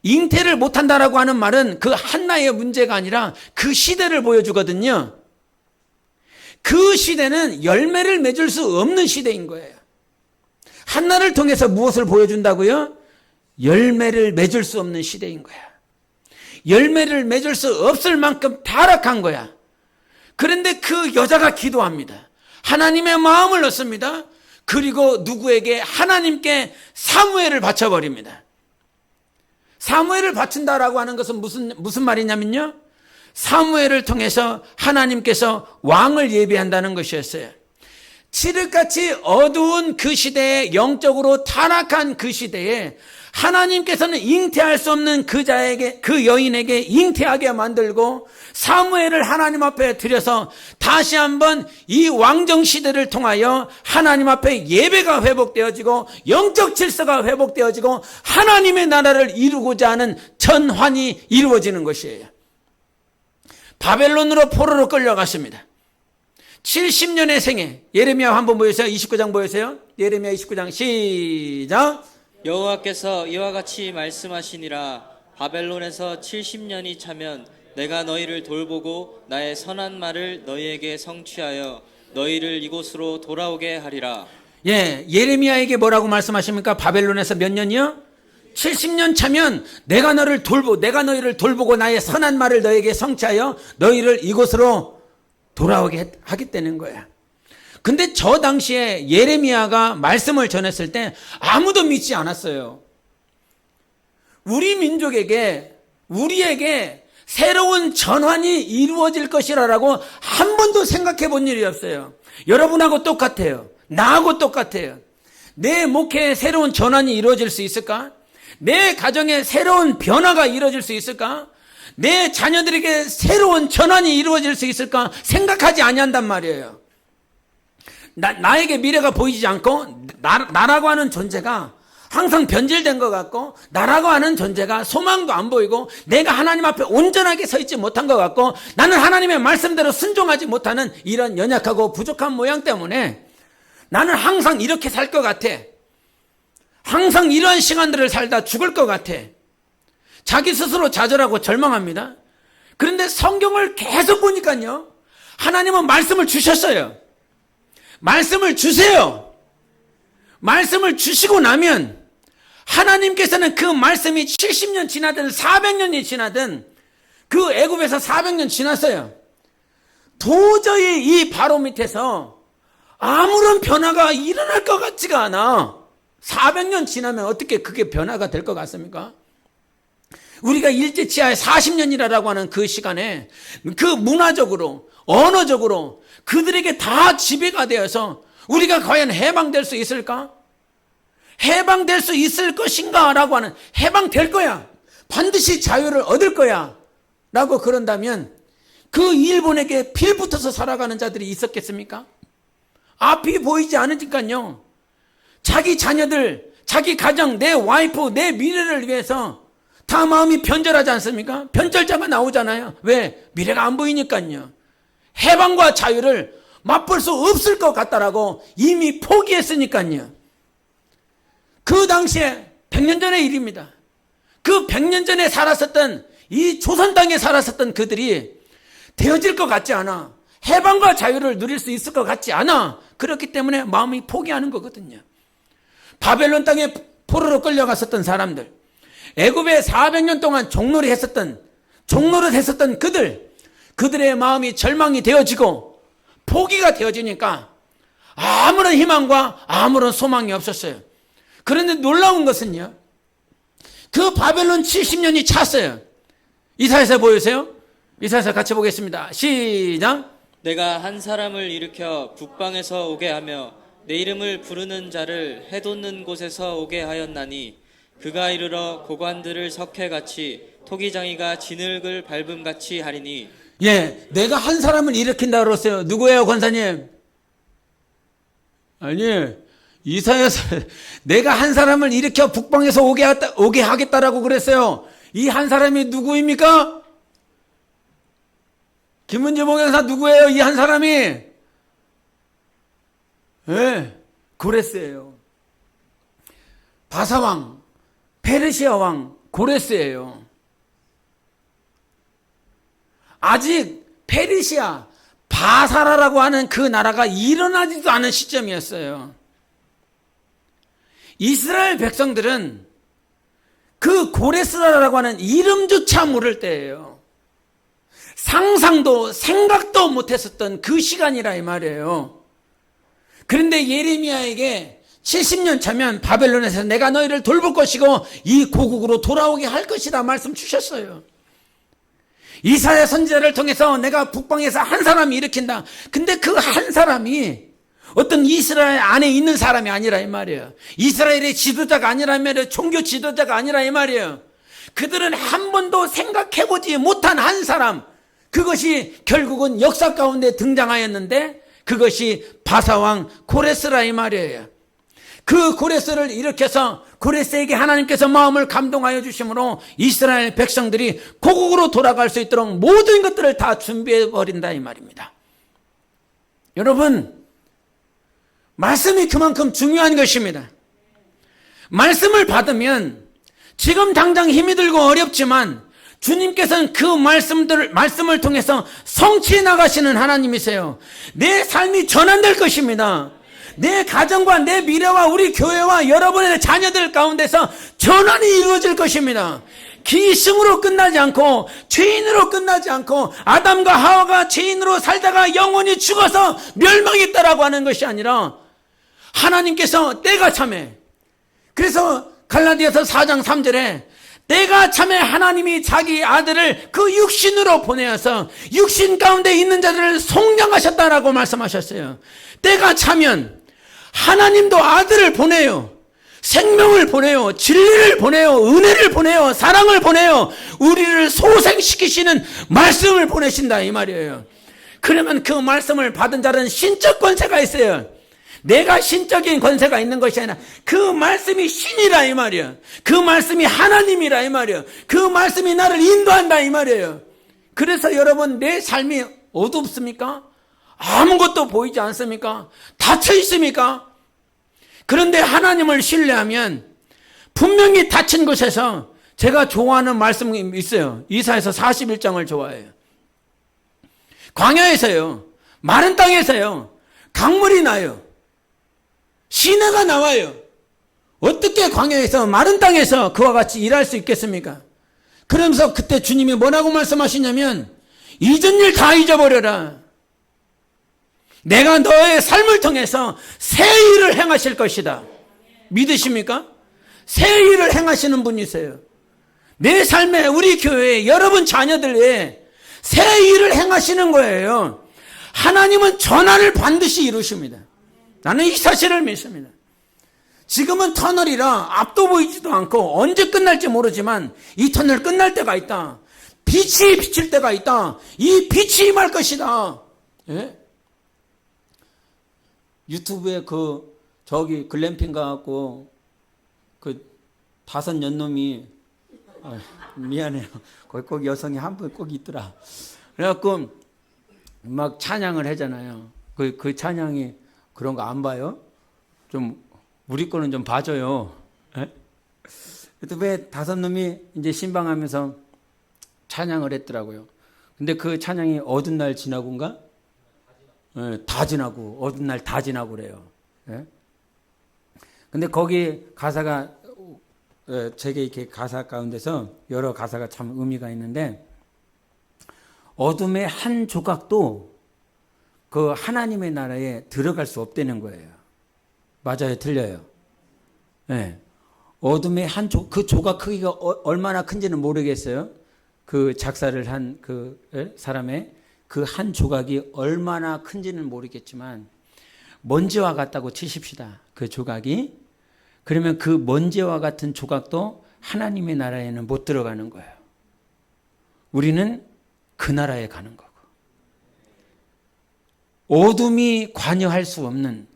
잉태를 못한다라고 하는 말은 그 한나의 문제가 아니라 그 시대를 보여주거든요. 그 시대는 열매를 맺을 수 없는 시대인 거예요. 한나를 통해서 무엇을 보여준다고요? 열매를 맺을 수 없는 시대인 거야. 열매를 맺을 수 없을 만큼 타락한 거야. 그런데 그 여자가 기도합니다. 하나님의 마음을 얻습니다. 그리고 누구에게? 하나님께 사무엘을 바쳐버립니다. 사무엘을 바친다라고 하는 것은 무슨 말이냐면요, 사무엘을 통해서 하나님께서 왕을 예비한다는 것이었어요. 칠흑같이 어두운 그 시대에, 영적으로 타락한 그 시대에 하나님께서는 잉태할 수 없는 그 자에게, 그 여인에게 잉태하게 만들고 사무엘을 하나님 앞에 들여서 다시 한번 이 왕정 시대를 통하여 하나님 앞에 예배가 회복되어지고 영적 질서가 회복되어지고 하나님의 나라를 이루고자 하는 전환이 이루어지는 것이에요. 바벨론으로 포로로 끌려갔습니다. 70년의 생애. 예레미야 한번 보여주세요. 29장 보여주세요. 예레미야 29장 시작. 여호와께서 이와 같이 말씀하시니라. 바벨론에서 70년이 차면 내가 너희를 돌보고 나의 선한 말을 너희에게 성취하여 너희를 이곳으로 돌아오게 하리라. 예, 예레미야에게 뭐라고 말씀하십니까? 바벨론에서 몇 년이요? 70년 차면 내가 너희를 돌보고 나의 선한 말을 너희에게 성취하여 너희를 이곳으로 돌아오게 하겠다는 거야. 근데 저 당시에 예레미야가 말씀을 전했을 때 아무도 믿지 않았어요. 우리 민족에게, 우리에게 새로운 전환이 이루어질 것이라고 한 번도 생각해 본 일이 없어요. 여러분하고 똑같아요. 나하고 똑같아요. 내 목회에 새로운 전환이 이루어질 수 있을까? 내 가정에 새로운 변화가 이루어질 수 있을까? 내 자녀들에게 새로운 전환이 이루어질 수 있을까? 생각하지 아니한단 말이에요. 나에게 미래가 보이지 않고 나라고 하는 존재가 항상 변질된 것 같고, 나라고 하는 존재가 소망도 안 보이고, 내가 하나님 앞에 온전하게 서 있지 못한 것 같고, 나는 하나님의 말씀대로 순종하지 못하는 이런 연약하고 부족한 모양 때문에 나는 항상 이렇게 살 것 같아. 항상 이런 시간들을 살다 죽을 것 같아. 자기 스스로 좌절하고 절망합니다. 그런데 성경을 계속 보니까요, 하나님은 말씀을 주셨어요. 말씀을 주세요. 말씀을 주시고 나면 하나님께서는 그 말씀이 70년 지나든 400년이 지나든, 그 애굽에서 400년 지났어요. 도저히 이 바로 밑에서 아무런 변화가 일어날 것 같지가 않아. 400년 지나면 어떻게 그게 변화가 될 것 같습니까? 우리가 일제치하의 40년이라고 하는 그 시간에 그 문화적으로, 언어적으로 그들에게 다 지배가 되어서 우리가 과연 해방될 수 있을까? 해방될 수 있을 것인가? 라고 하는, 해방될 거야. 반드시 자유를 얻을 거야. 라고 그런다면 그 일본에게 필붙어서 살아가는 자들이 있었겠습니까? 앞이 보이지 않으니까요. 자기 자녀들, 자기 가정, 내 와이프, 내 미래를 위해서 다 마음이 변절하지 않습니까? 변절자가 나오잖아요. 왜? 미래가 안 보이니까요. 해방과 자유를 맛볼 수 없을 것 같다라고 이미 포기했으니까요. 그 당시에 100년 전의 일입니다. 그 100년 전에 살았었던, 이 조선 땅에 살았었던 그들이 되어질 것 같지 않아. 해방과 자유를 누릴 수 있을 것 같지 않아. 그렇기 때문에 마음이 포기하는 거거든요. 바벨론 땅에 포로로 끌려갔었던 사람들, 애굽에 400년 동안 종노릇 했었던 그들의 마음이 절망이 되어지고 포기가 되어지니까 아무런 희망과 아무런 소망이 없었어요. 그런데 놀라운 것은요, 그 바벨론 70년이 찼어요. 이사야서 보여주세요. 이사야서 같이 보겠습니다. 시작. 내가 한 사람을 일으켜 북방에서 오게 하며 내 이름을 부르는 자를 해돋는 곳에서 오게 하였나니 그가 이르러 고관들을 석회같이 토기장이가 진흙을 밟음같이 하리니. 예, 내가 한 사람을 일으킨다 그랬어요. 누구예요, 권사님? 아니, 이사야서 내가 한 사람을 일으켜 북방에서 오게 하겠다라고 그랬어요. 이 한 사람이 누구입니까? 김은지 목양사 누구예요? 이 한 사람이? 예, 고레스예요. 바사왕, 페르시아 왕 고레스예요. 아직 페르시아, 바사라라고 하는 그 나라가 일어나지도 않은 시점이었어요. 이스라엘 백성들은 그 고레스라라고 하는 이름조차 모를 때예요. 상상도 생각도 못했었던 그 시간이라 이 말이에요. 그런데 예레미야에게 70년 차면 바벨론에서 내가 너희를 돌볼 것이고 이 고국으로 돌아오게 할 것이다 말씀 주셨어요. 이사야 선지자를 통해서 내가 북방에서 한 사람이 일으킨다. 근데 그 한 사람이 어떤 이스라엘 안에 있는 사람이 아니라 이 말이에요. 이스라엘의 지도자가 아니라 이 말이에요. 종교 지도자가 아니라 이 말이에요. 그들은 한 번도 생각해보지 못한 한 사람, 그것이 결국은 역사 가운데 등장하였는데 그것이 바사왕 고레스라 이 말이에요. 그 고레스를 일으켜서 고레스에게 하나님께서 마음을 감동하여 주심으로 이스라엘 백성들이 고국으로 돌아갈 수 있도록 모든 것들을 다 준비해 버린다 이 말입니다. 여러분, 말씀이 그만큼 중요한 것입니다. 말씀을 받으면 지금 당장 힘이 들고 어렵지만 주님께서는 그 말씀을 통해서 성취해 나가시는 하나님이세요. 내 삶이 전환될 것입니다. 내 가정과 내 미래와 우리 교회와 여러분의 자녀들 가운데서 전환이 이루어질 것입니다. 기승으로 끝나지 않고 죄인으로 끝나지 않고 아담과 하와가 죄인으로 살다가 영원히 죽어서 멸망했다라고 하는 것이 아니라 하나님께서 때가 참에, 그래서 갈라디아서 4장 3절에 때가 참에 하나님이 자기 아들을 그 육신으로 보내어서 육신 가운데 있는 자들을 속량하셨다라고 말씀하셨어요. 때가 차면 하나님도 아들을 보내요. 생명을 보내요. 진리를 보내요. 은혜를 보내요. 사랑을 보내요. 우리를 소생시키시는 말씀을 보내신다 이 말이에요. 그러면 그 말씀을 받은 자는 신적 권세가 있어요. 내가 신적인 권세가 있는 것이 아니라 그 말씀이 신이라 이 말이에요. 그 말씀이 하나님이라 이 말이에요. 그 말씀이 나를 인도한다 이 말이에요. 그래서 여러분, 내 삶이 어둡습니까? 아무것도 보이지 않습니까? 닫혀 있습니까? 그런데 하나님을 신뢰하면 분명히 닫힌 곳에서, 제가 좋아하는 말씀이 있어요. 이사야서 41장을 좋아해요. 광야에서요, 마른 땅에서요, 강물이 나요. 시내가 나와요. 어떻게 광야에서 마른 땅에서 그와 같이 일할 수 있겠습니까? 그러면서 그때 주님이 뭐라고 말씀하시냐면, 이전 일 다 잊어버려라. 내가 너의 삶을 통해서 새 일을 행하실 것이다. 믿으십니까? 새 일을 행하시는 분이세요. 내 삶에, 우리 교회에, 여러분 자녀들에 새 일을 행하시는 거예요. 하나님은 전환을 반드시 이루십니다. 나는 이 사실을 믿습니다. 지금은 터널이라 앞도 보이지도 않고 언제 끝날지 모르지만 이 터널 끝날 때가 있다. 빛이 비칠 때가 있다. 이 빛이 임할 것이다. 예? 유튜브에 저기 글램핑 가갖고 그 5 연놈이, 미안해요. 거기 꼭 여성이 한 분 꼭 있더라. 그래갖고 막 찬양을 하잖아요. 그 찬양이 그런 거 안 봐요? 좀 우리 거는 좀 봐줘요. 유튜브에 5 놈이 이제 신방하면서 찬양을 했더라고요. 근데 그 찬양이 어두운 날 지나고인가? 다 지나고, 어두운 날 다 지나고 그래요. 예? 근데 거기 가사가, 제게 이렇게 가사 가운데서 여러 가사가 참 의미가 있는데, 어둠의 한 조각도 그 하나님의 나라에 들어갈 수 없다는 거예요. 맞아요? 틀려요? 예. 어둠의 그 조각 크기가 얼마나 큰지는 모르겠어요. 그 작사를 한 사람의 그 한 조각이 얼마나 큰지는 모르겠지만 먼지와 같다고 치십시다. 그 조각이. 그러면 그 먼지와 같은 조각도 하나님의 나라에는 못 들어가는 거예요. 우리는 그 나라에 가는 거고. 어둠이 관여할 수 없는,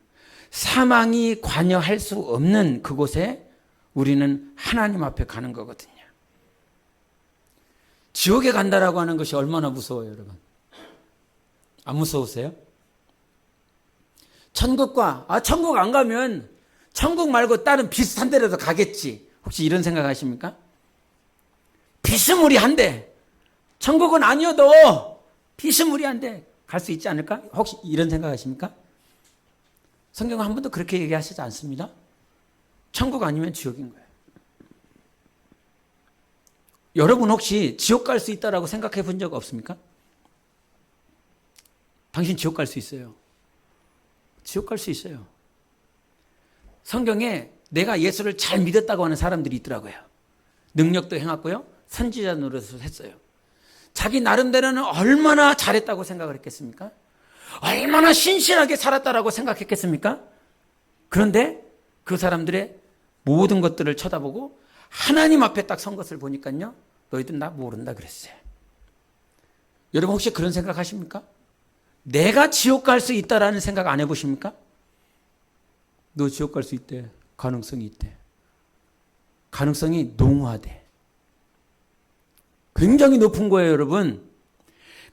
사망이 관여할 수 없는 그곳에 우리는 하나님 앞에 가는 거거든요. 지옥에 간다라고 하는 것이 얼마나 무서워요, 여러분. 안 무서우세요? 천국 안 가면 천국 말고 다른 비슷한 데라도 가겠지. 혹시 이런 생각 하십니까? 비스무리한데, 천국은 아니어도 비스무리한데 갈 수 있지 않을까? 혹시 이런 생각 하십니까? 성경은 한 번도 그렇게 얘기하시지 않습니다. 천국 아니면 지옥인 거예요. 여러분 혹시 지옥 갈 수 있다라고 생각해 본 적 없습니까? 당신 지옥 갈 수 있어요. 지옥 갈 수 있어요. 성경에 내가 예수를 잘 믿었다고 하는 사람들이 있더라고요. 능력도 행했고요. 선지자 노릇을 했어요. 자기 나름대로는 얼마나 잘했다고 생각을 했겠습니까? 얼마나 신실하게 살았다라고 생각했겠습니까? 그런데 그 사람들의 모든 것들을 쳐다보고 하나님 앞에 딱 선 것을 보니까요, 너희들 나 모른다 그랬어요. 여러분 혹시 그런 생각 하십니까? 내가 지옥 갈 수 있다라는 생각 안 해보십니까? 너 지옥 갈 수 있대. 가능성이 있대. 가능성이 농후하대. 굉장히 높은 거예요, 여러분.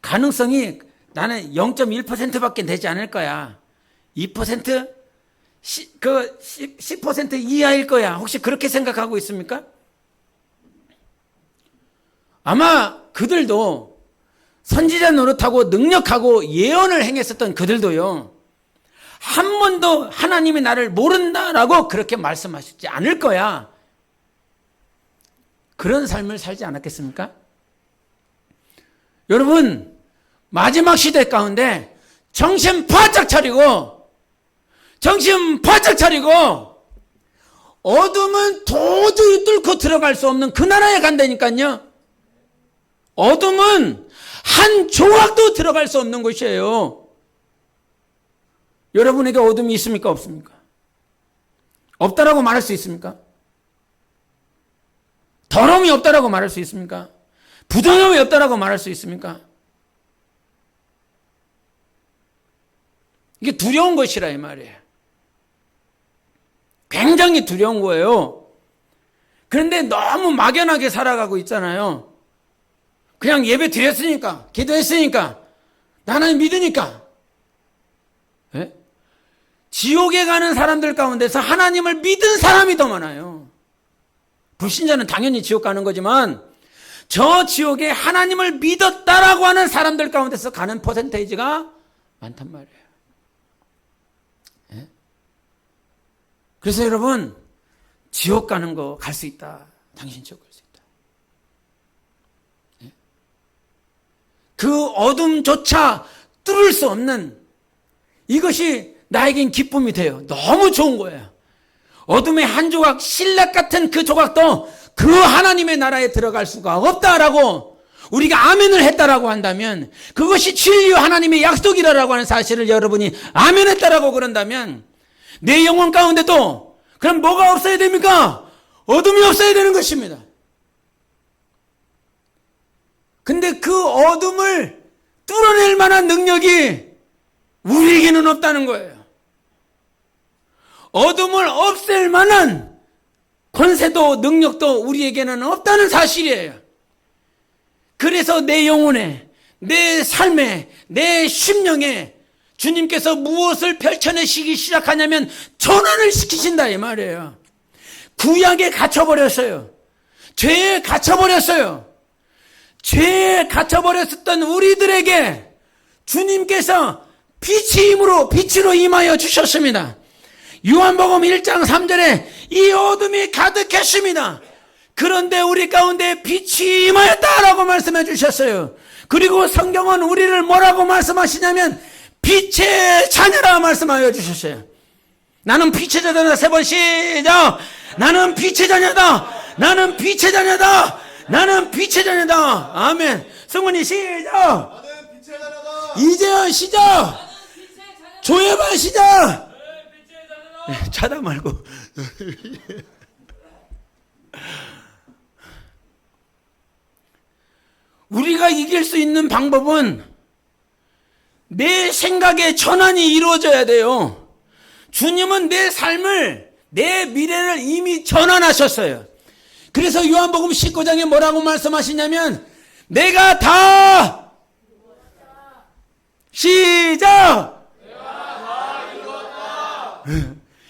가능성이 나는 0.1%밖에 되지 않을 거야. 2%? 10% 이하일 거야. 혹시 그렇게 생각하고 있습니까? 아마 그들도 선지자 노릇하고 능력하고 예언을 행했었던 그들도요, 한 번도 하나님이 나를 모른다라고 그렇게 말씀하시지 않을 거야. 그런 삶을 살지 않았겠습니까? 여러분, 마지막 시대 가운데 정신 바짝 차리고 어둠은 도저히 뚫고 들어갈 수 없는 그 나라에 간다니까요. 어둠은 한 조각도 들어갈 수 없는 곳이에요. 여러분에게 어둠이 있습니까? 없습니까? 없다라고 말할 수 있습니까? 더러움이 없다라고 말할 수 있습니까? 부정함이 없다라고 말할 수 있습니까? 이게 두려운 것이라 이 말이에요. 굉장히 두려운 거예요. 그런데 너무 막연하게 살아가고 있잖아요. 그냥 예배 드렸으니까, 기도했으니까, 나는 믿으니까. 예? 지옥에 가는 사람들 가운데서 하나님을 믿은 사람이 더 많아요. 불신자는 당연히 지옥 가는 거지만 저 지옥에 하나님을 믿었다라고 하는 사람들 가운데서 가는 퍼센테이지가 많단 말이에요. 예? 그래서 여러분, 지옥 가는 거 갈 수 있다. 당신 지옥 갈 수 있다. 예? 그 어둠조차 뚫을 수 없는 이것이 나에겐 기쁨이 돼요. 너무 좋은 거예요. 어둠의 한 조각, 실락 같은 그 조각도 그 하나님의 나라에 들어갈 수가 없다라고 우리가 아멘을 했다라고 한다면, 그것이 진리요 하나님의 약속이라고 하는 사실을 여러분이 아멘했다라고 그런다면 내 영혼 가운데도 그럼 뭐가 없어야 됩니까? 어둠이 없어야 되는 것입니다. 근데 그 어둠을 뚫어낼 만한 능력이 우리에게는 없다는 거예요. 어둠을 없앨 만한 권세도 능력도 우리에게는 없다는 사실이에요. 그래서 내 영혼에, 내 삶에, 내 심령에 주님께서 무엇을 펼쳐내시기 시작하냐면 전환을 시키신다 이 말이에요. 구약에 갇혀버렸어요. 죄에 갇혀버렸어요. 죄에 갇혀버렸었던 우리들에게 주님께서 빛으로 임하여 주셨습니다. 요한복음 1장 3절에 이 어둠이 가득했습니다. 그런데 우리 가운데 빛이 임하였다라고 말씀해 주셨어요. 그리고 성경은 우리를 뭐라고 말씀하시냐면 빛의 자녀라 말씀하여 주셨어요. 나는 빛의 자녀다. 3번 시작. 나는 빛의 자녀다. 나는 빛의 자녀다. 나는 빛의 자녀다. 아멘. 성훈이 시작. 나는 빛의 자녀다. 이재현 시작. 조혜반 시작. 자다 말고. 우리가 이길 수 있는 방법은 내 생각의 전환이 이루어져야 돼요. 주님은 내 삶을, 내 미래를 이미 전환하셨어요. 그래서 요한복음 19장에 뭐라고 말씀하시냐면 내가 다 시작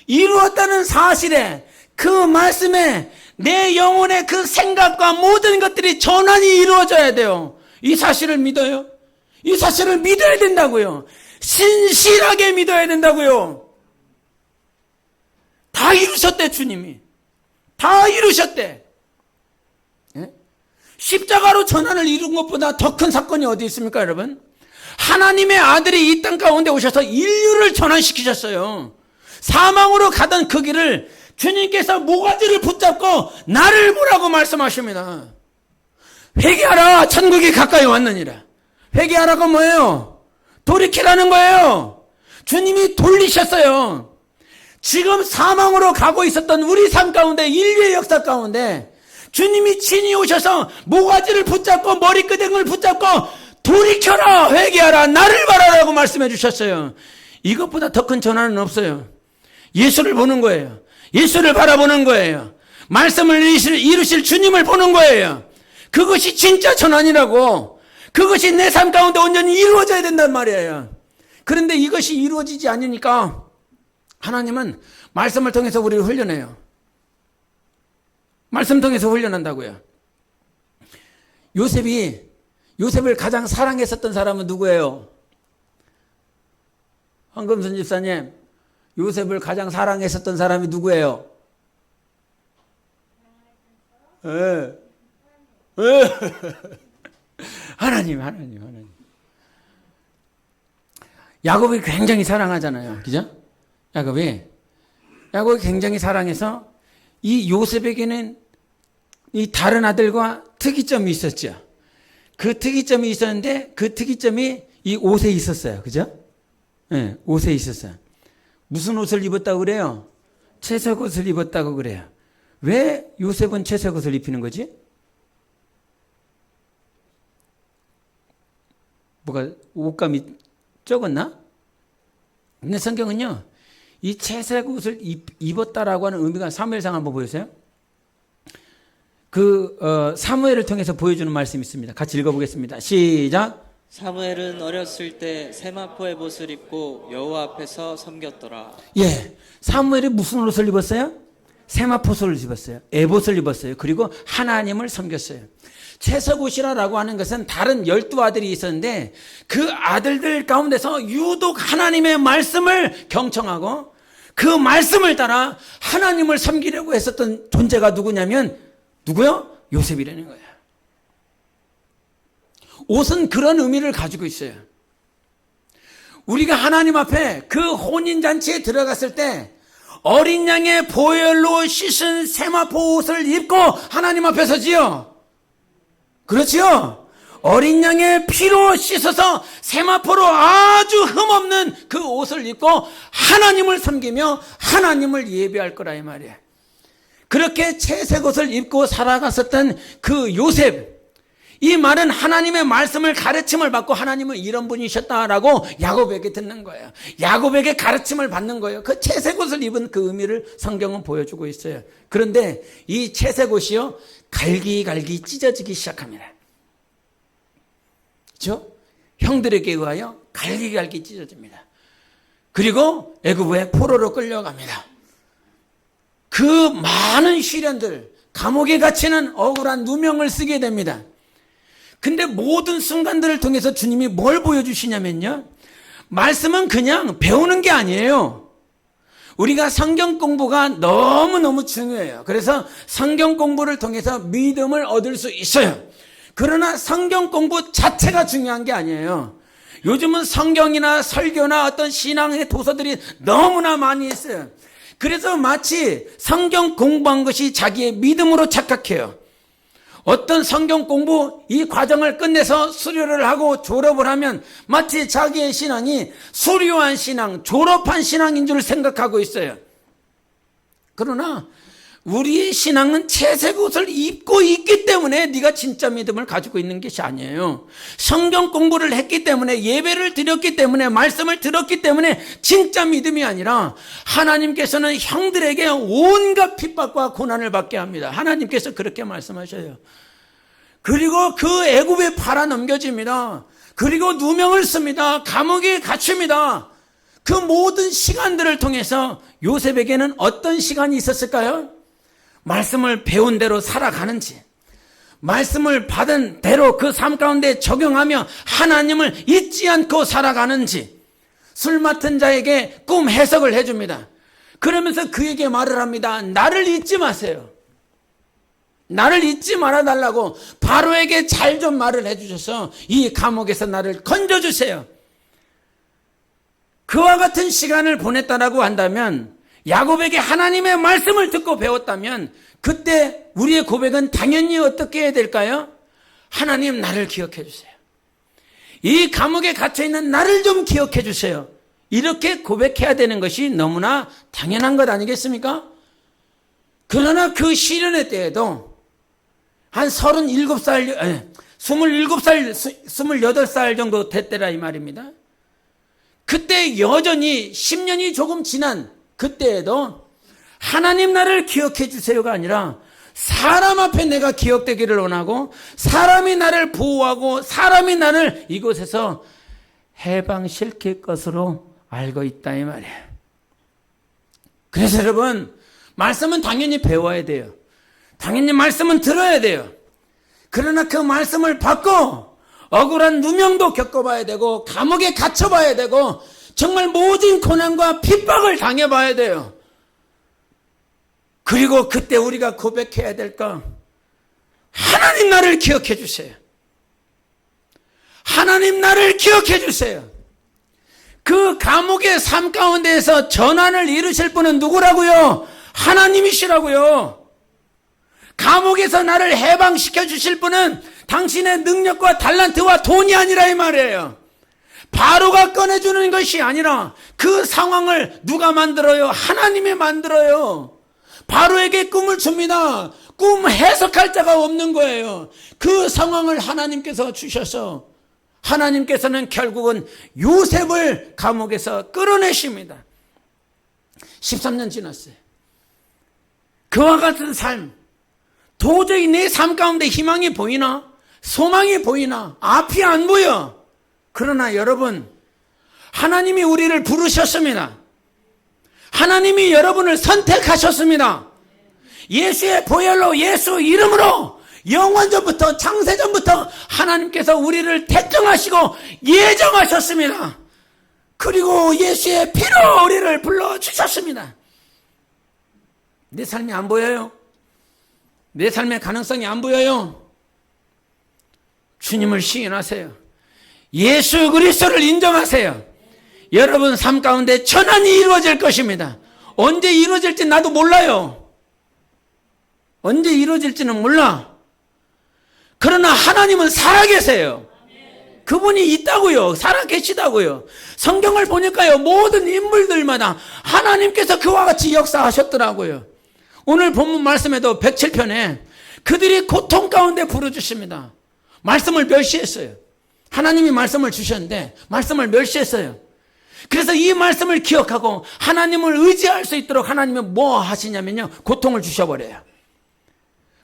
이루었다는 사실에, 그 말씀에 내 영혼의 그 생각과 모든 것들이 전환이 이루어져야 돼요. 이 사실을 믿어요? 이 사실을 믿어야 된다고요. 신실하게 믿어야 된다고요. 다 이루셨대, 주님이. 다 이루셨대. 예? 십자가로 전환을 이룬 것보다 더 큰 사건이 어디 있습니까, 여러분? 하나님의 아들이 이 땅 가운데 오셔서 인류를 전환시키셨어요. 사망으로 가던 그 길을 주님께서 모가지를 붙잡고 나를 보라고 말씀하십니다. 회개하라, 천국이 가까이 왔느니라. 회개하라가 뭐예요? 돌이키라는 거예요. 주님이 돌리셨어요. 지금 사망으로 가고 있었던 우리 삶 가운데, 인류의 역사 가운데 주님이 친히 오셔서 모가지를 붙잡고 머리끄댕을 붙잡고 돌이켜라, 회개하라, 나를 바라라고 말씀해 주셨어요. 이것보다 더 큰 전환은 없어요. 예수를 보는 거예요. 예수를 바라보는 거예요. 말씀을 이루실 주님을 보는 거예요. 그것이 진짜 전환이라고. 그것이 내 삶 가운데 온전히 이루어져야 된단 말이에요. 그런데 이것이 이루어지지 않으니까 하나님은 말씀을 통해서 우리를 훈련해요. 말씀 통해서 훈련한다고요. 요셉을 가장 사랑했었던 사람은 누구예요? 황금순 집사님, 요셉을 가장 사랑했었던 사람이 누구예요? 하나님. 야곱이 굉장히 사랑하잖아요. 그죠? 야곱이 굉장히 사랑해서 이 요셉에게는 이 다른 아들과 특이점이 있었죠. 그 특이점이 있었는데 그 특이점이 이 옷에 있었어요. 그죠? 네, 옷에 있었어요. 무슨 옷을 입었다고 그래요? 채색 옷을 입었다고 그래요. 왜 요셉은 채색 옷을 입히는 거지? 뭐가 옷감이 적었나? 근데 성경은요, 이 채색 옷을 입었다라고 하는 의미가 사무엘상 한번 보여주세요. 사무엘을 통해서 보여주는 말씀이 있습니다. 같이 읽어보겠습니다. 시작. 사무엘은 어렸을 때 세마포의 옷을 입고 여호와 앞에서 섬겼더라. 예, 사무엘이 무슨 옷을 입었어요? 세마포옷을 입었어요. 에봇을 입었어요. 그리고 하나님을 섬겼어요. 채석옷이라고 하는 것은 다른 12아들이 있었는데 그 아들들 가운데서 유독 하나님의 말씀을 경청하고 그 말씀을 따라 하나님을 섬기려고 했었던 존재가 누구냐면 누구요? 요셉이라는 거예요. 옷은 그런 의미를 가지고 있어요. 우리가 하나님 앞에 그 혼인잔치에 들어갔을 때 어린 양의 보혈로 씻은 세마포 옷을 입고 하나님 앞에 서지요. 그렇지요? 어린 양의 피로 씻어서 세마포로 아주 흠없는 그 옷을 입고 하나님을 섬기며 하나님을 예배할 거라 이 말이에요. 그렇게 채색 옷을 입고 살아갔었던 그 요셉, 이 말은 하나님의 말씀을 가르침을 받고 하나님은 이런 분이셨다라고 야곱에게 듣는 거예요. 야곱에게 가르침을 받는 거예요. 그 채색 옷을 입은 그 의미를 성경은 보여주고 있어요. 그런데 이 채색 옷이요, 갈기갈기 찢어지기 시작합니다. 그렇죠? 형들에게 의하여 갈기갈기 찢어집니다. 그리고 애굽에 포로로 끌려갑니다. 그 많은 시련들, 감옥에 갇히는 억울한 누명을 쓰게 됩니다. 근데 모든 순간들을 통해서 주님이 뭘 보여주시냐면요, 말씀은 그냥 배우는 게 아니에요. 우리가 성경 공부가 너무너무 중요해요. 그래서 성경 공부를 통해서 믿음을 얻을 수 있어요. 그러나 성경 공부 자체가 중요한 게 아니에요. 요즘은 성경이나 설교나 어떤 신앙의 도서들이 너무나 많이 있어요. 그래서 마치 성경 공부한 것이 자기의 믿음으로 착각해요. 어떤 성경 공부 이 과정을 끝내서 수료를 하고 졸업을 하면 마치 자기의 신앙이 수료한 신앙, 졸업한 신앙인 줄 생각하고 있어요. 그러나 우리의 신앙은 채색 옷을 입고 있기 때문에 네가 진짜 믿음을 가지고 있는 것이 아니에요. 성경 공부를 했기 때문에, 예배를 드렸기 때문에, 말씀을 들었기 때문에 진짜 믿음이 아니라 하나님께서는 형들에게 온갖 핍박과 고난을 받게 합니다. 하나님께서 그렇게 말씀하셔요. 그리고 그 애굽에 팔아 넘겨집니다. 그리고 누명을 씁니다. 감옥에 갇힙니다. 그 모든 시간들을 통해서 요셉에게는 어떤 시간이 있었을까요? 말씀을 배운 대로 살아가는지, 말씀을 받은 대로 그 삶 가운데 적용하며 하나님을 잊지 않고 살아가는지, 술 맡은 자에게 꿈 해석을 해줍니다. 그러면서 그에게 말을 합니다. 나를 잊지 마세요. 나를 잊지 말아달라고 바로에게 잘 좀 말을 해주셔서 이 감옥에서 나를 건져주세요. 그와 같은 시간을 보냈다라고 한다면, 야곱에게 하나님의 말씀을 듣고 배웠다면 그때 우리의 고백은 당연히 어떻게 해야 될까요? 하나님, 나를 기억해 주세요. 이 감옥에 갇혀있는 나를 좀 기억해 주세요. 이렇게 고백해야 되는 것이 너무나 당연한 것 아니겠습니까? 그러나 그 시련의 때에도 한 27살, 28살 정도 됐더라 이 말입니다. 그때 여전히 10년이 조금 지난 그때에도 하나님 나를 기억해 주세요가 아니라 사람 앞에 내가 기억되기를 원하고 사람이 나를 보호하고 사람이 나를 이곳에서 해방시킬 것으로 알고 있다 이 말이에요. 그래서 여러분, 말씀은 당연히 배워야 돼요. 당연히 말씀은 들어야 돼요. 그러나 그 말씀을 받고 억울한 누명도 겪어봐야 되고 감옥에 갇혀봐야 되고 정말 모든 고난과 핍박을 당해봐야 돼요. 그리고 그때 우리가 고백해야 될 거, 하나님 나를 기억해 주세요. 하나님 나를 기억해 주세요. 그 감옥의 삶 가운데에서 전환을 이루실 분은 누구라고요? 하나님이시라고요. 감옥에서 나를 해방시켜 주실 분은 당신의 능력과 달란트와 돈이 아니라 이 말이에요. 바로가 꺼내주는 것이 아니라 그 상황을 누가 만들어요? 하나님이 만들어요. 바로에게 꿈을 줍니다. 꿈 해석할 자가 없는 거예요. 그 상황을 하나님께서 주셔서 하나님께서는 결국은 요셉을 감옥에서 끌어내십니다. 13년 지났어요. 그와 같은 삶, 도저히 내 삶 가운데 희망이 보이나? 소망이 보이나? 앞이 안 보여. 그러나 여러분, 하나님이 우리를 부르셨습니다. 하나님이 여러분을 선택하셨습니다. 예수의 보혈로, 예수 이름으로 영원전부터, 창세전부터 하나님께서 우리를 택정하시고 예정하셨습니다. 그리고 예수의 피로 우리를 불러주셨습니다. 내 삶이 안 보여요? 내 삶의 가능성이 안 보여요? 주님을 시인하세요. 예수 그리스도를 인정하세요. 여러분 삶 가운데 전환이 이루어질 것입니다. 언제 이루어질지 나도 몰라요. 언제 이루어질지는 몰라. 그러나 하나님은 살아계세요. 그분이 있다고요. 살아계시다고요. 성경을 보니까요, 모든 인물들마다 하나님께서 그와 같이 역사하셨더라고요. 오늘 본문 말씀에도 107편에 그들이 고통 가운데 부르짖습니다. 말씀을 멸시했어요. 하나님이 말씀을 주셨는데 말씀을 멸시했어요. 그래서 이 말씀을 기억하고 하나님을 의지할 수 있도록 하나님은 뭐 하시냐면요, 고통을 주셔버려요.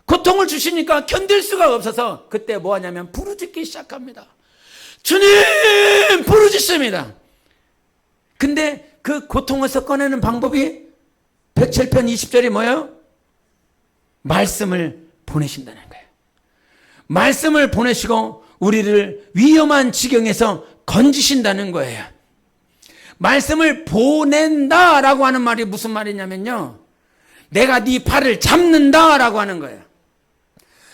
고통을 주시니까 견딜 수가 없어서 그때 뭐 하냐면 부르짖기 시작합니다. 주님! 부르짖습니다. 근데 그 고통에서 꺼내는 방법이 107편 20절이 뭐예요? 말씀을 보내신다는 거예요. 말씀을 보내시고 우리를 위험한 지경에서 건지신다는 거예요. 말씀을 보낸다라고 하는 말이 무슨 말이냐면요, 내가 네 팔을 잡는다라고 하는 거예요.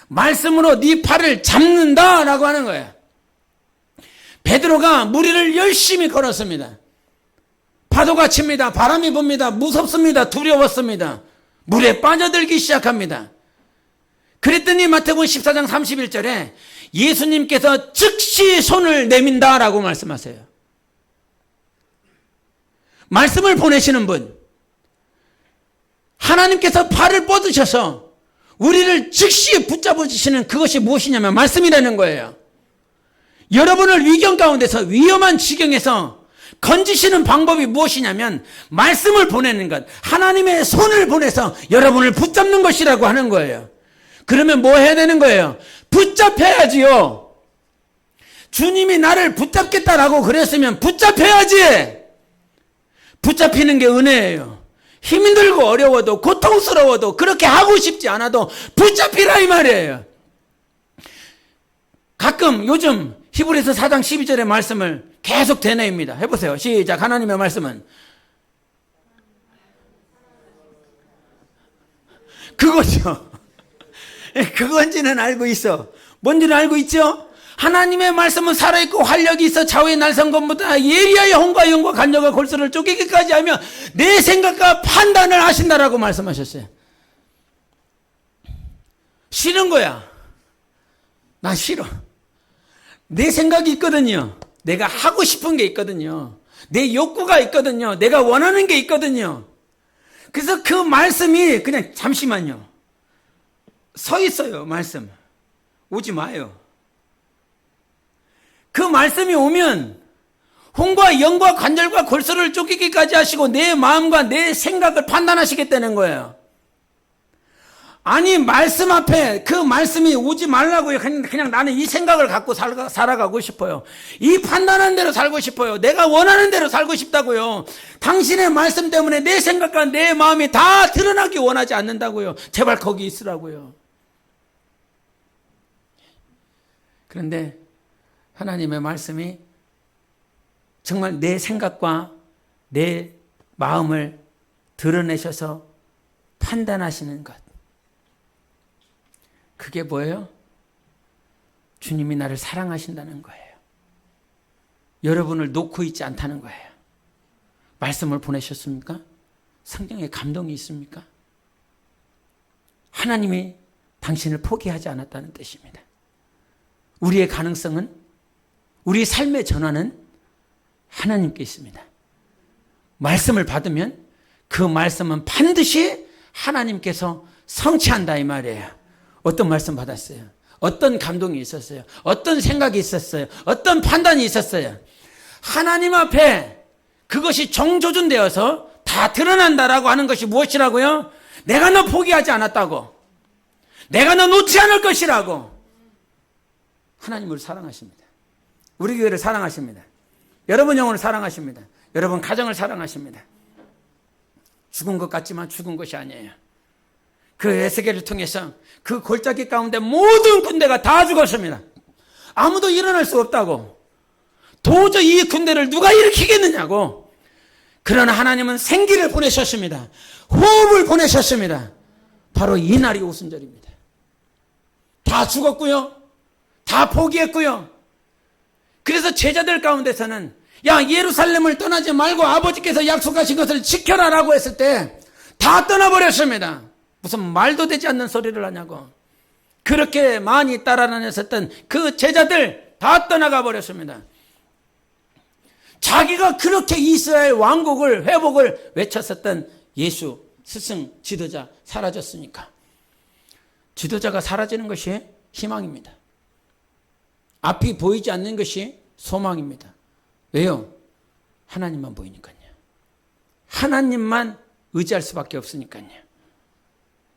말씀으로 네 팔을 잡는다라고 하는 거예요. 베드로가 물 위를 열심히 걸었습니다. 파도가 칩니다. 바람이 붑니다. 무섭습니다. 두려웠습니다. 물에 빠져들기 시작합니다. 그랬더니 마태복음 14장 31절에 예수님께서 즉시 손을 내민다라고 말씀하세요. 말씀을 보내시는 분, 하나님께서 팔을 뻗으셔서 우리를 즉시 붙잡으시는 그것이 무엇이냐면 말씀이라는 거예요. 여러분을 위경 가운데서, 위험한 지경에서 건지시는 방법이 무엇이냐면 말씀을 보내는 것, 하나님의 손을 보내서 여러분을 붙잡는 것이라고 하는 거예요. 그러면 뭐 해야 되는 거예요? 붙잡혀야지요. 주님이 나를 붙잡겠다라고 그랬으면 붙잡혀야지. 붙잡히는 게 은혜예요. 힘들고 어려워도, 고통스러워도, 그렇게 하고 싶지 않아도 붙잡히라 이 말이에요. 가끔 요즘 히브리서 4장 12절의 말씀을 계속 되뇌입니다. 해보세요. 시작. 하나님의 말씀은 그거죠. 그건지는 알고 있어. 뭔지는 알고 있죠? 하나님의 말씀은 살아있고 활력이 있어 좌우의 날선 것보다 예리하여 혼과 영과 간접과 골수를 쪼개기까지 하며 내 생각과 판단을 하신다라고 말씀하셨어요. 싫은 거야. 나 싫어. 내 생각이 있거든요. 내가 하고 싶은 게 있거든요. 내 욕구가 있거든요. 내가 원하는 게 있거든요. 그래서 그 말씀이 그냥 잠시만요. 서 있어요. 말씀. 오지 마요. 그 말씀이 오면 혼과 영과 관절과 골수를 쪼개기까지 하시고 내 마음과 내 생각을 판단하시겠다는 거예요. 아니 말씀 앞에 그 말씀이 오지 말라고요. 그냥 나는 이 생각을 갖고 살아가고 싶어요. 이 판단하는 대로 살고 싶어요. 내가 원하는 대로 살고 싶다고요. 당신의 말씀 때문에 내 생각과 내 마음이 다 드러나기 원하지 않는다고요. 제발 거기 있으라고요. 그런데 하나님의 말씀이 정말 내 생각과 내 마음을 드러내셔서 판단하시는 것. 그게 뭐예요? 주님이 나를 사랑하신다는 거예요. 여러분을 놓고 있지 않다는 거예요. 말씀을 보내셨습니까? 성경에 감동이 있습니까? 하나님이 당신을 포기하지 않았다는 뜻입니다. 우리의 가능성은, 우리 삶의 전환은 하나님께 있습니다. 말씀을 받으면 그 말씀은 반드시 하나님께서 성취한다 이 말이에요. 어떤 말씀 받았어요? 어떤 감동이 있었어요? 어떤 생각이 있었어요? 어떤 판단이 있었어요? 하나님 앞에 그것이 정조준되어서 다 드러난다라고 하는 것이 무엇이라고요? 내가 너 포기하지 않았다고, 내가 너 놓지 않을 것이라고. 하나님을 사랑하십니다. 우리 교회를 사랑하십니다. 여러분 영혼을 사랑하십니다. 여러분 가정을 사랑하십니다. 죽은 것 같지만 죽은 것이 아니에요. 그 에스겔을 통해서 그 골짜기 가운데 모든 군대가 다 죽었습니다. 아무도 일어날 수 없다고. 도저히 이 군대를 누가 일으키겠느냐고. 그러나 하나님은 생기를 보내셨습니다. 호흡을 보내셨습니다. 바로 이 날이 오순절입니다. 다 죽었고요. 다 포기했고요. 그래서 제자들 가운데서는 야, 예루살렘을 떠나지 말고 아버지께서 약속하신 것을 지켜라라고 했을 때 다 떠나버렸습니다. 무슨 말도 되지 않는 소리를 하냐고. 그렇게 많이 따라다녔었던 그 제자들 다 떠나가 버렸습니다. 자기가 그렇게 이스라엘 왕국을 회복을 외쳤었던 예수 스승 지도자 사라졌으니까. 지도자가 사라지는 것이 희망입니다. 앞이 보이지 않는 것이 소망입니다. 왜요? 하나님만 보이니까요. 하나님만 의지할 수밖에 없으니까요.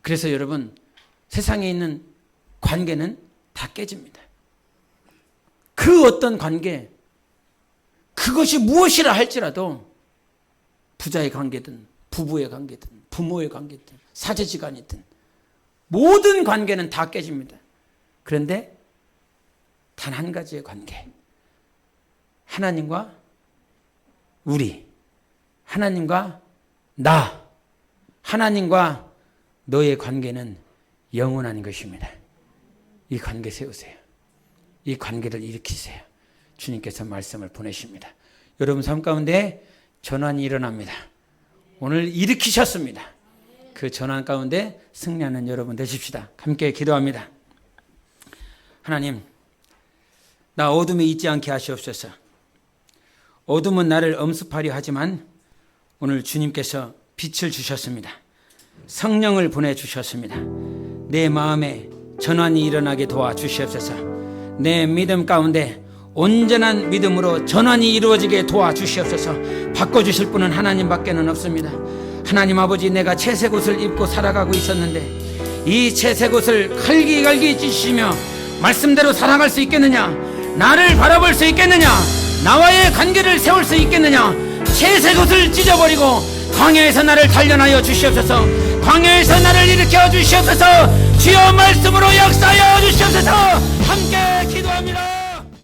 그래서 여러분, 세상에 있는 관계는 다 깨집니다. 그 어떤 관계, 그것이 무엇이라 할지라도 부자의 관계든 부부의 관계든 부모의 관계든 사제지간이든 모든 관계는 다 깨집니다. 그런데 단 한 가지의 관계, 하나님과 우리, 하나님과 나, 하나님과 너의 관계는 영원한 것입니다. 이 관계 세우세요. 이 관계를 일으키세요. 주님께서 말씀을 보내십니다. 여러분 삶 가운데 전환이 일어납니다. 오늘 일으키셨습니다. 그 전환 가운데 승리하는 여러분 되십시다. 함께 기도합니다. 하나님, 나 어둠에 있지 않게 하시옵소서. 어둠은 나를 엄습하려 하지만 오늘 주님께서 빛을 주셨습니다. 성령을 보내주셨습니다. 내 마음에 전환이 일어나게 도와주시옵소서. 내 믿음 가운데 온전한 믿음으로 전환이 이루어지게 도와주시옵소서. 바꿔주실 분은 하나님밖에는 없습니다. 하나님 아버지, 내가 채색 옷을 입고 살아가고 있었는데 이 채색 옷을 갈기갈기 찢으시며 말씀대로 살아갈 수 있겠느냐? 나를 바라볼 수 있겠느냐? 나와의 관계를 세울 수 있겠느냐? 채색 옷을 찢어버리고 광야에서 나를 단련하여 주시옵소서. 광야에서 나를 일으켜 주시옵소서. 주여 말씀으로 역사하여 주시옵소서. 함께 기도합니다.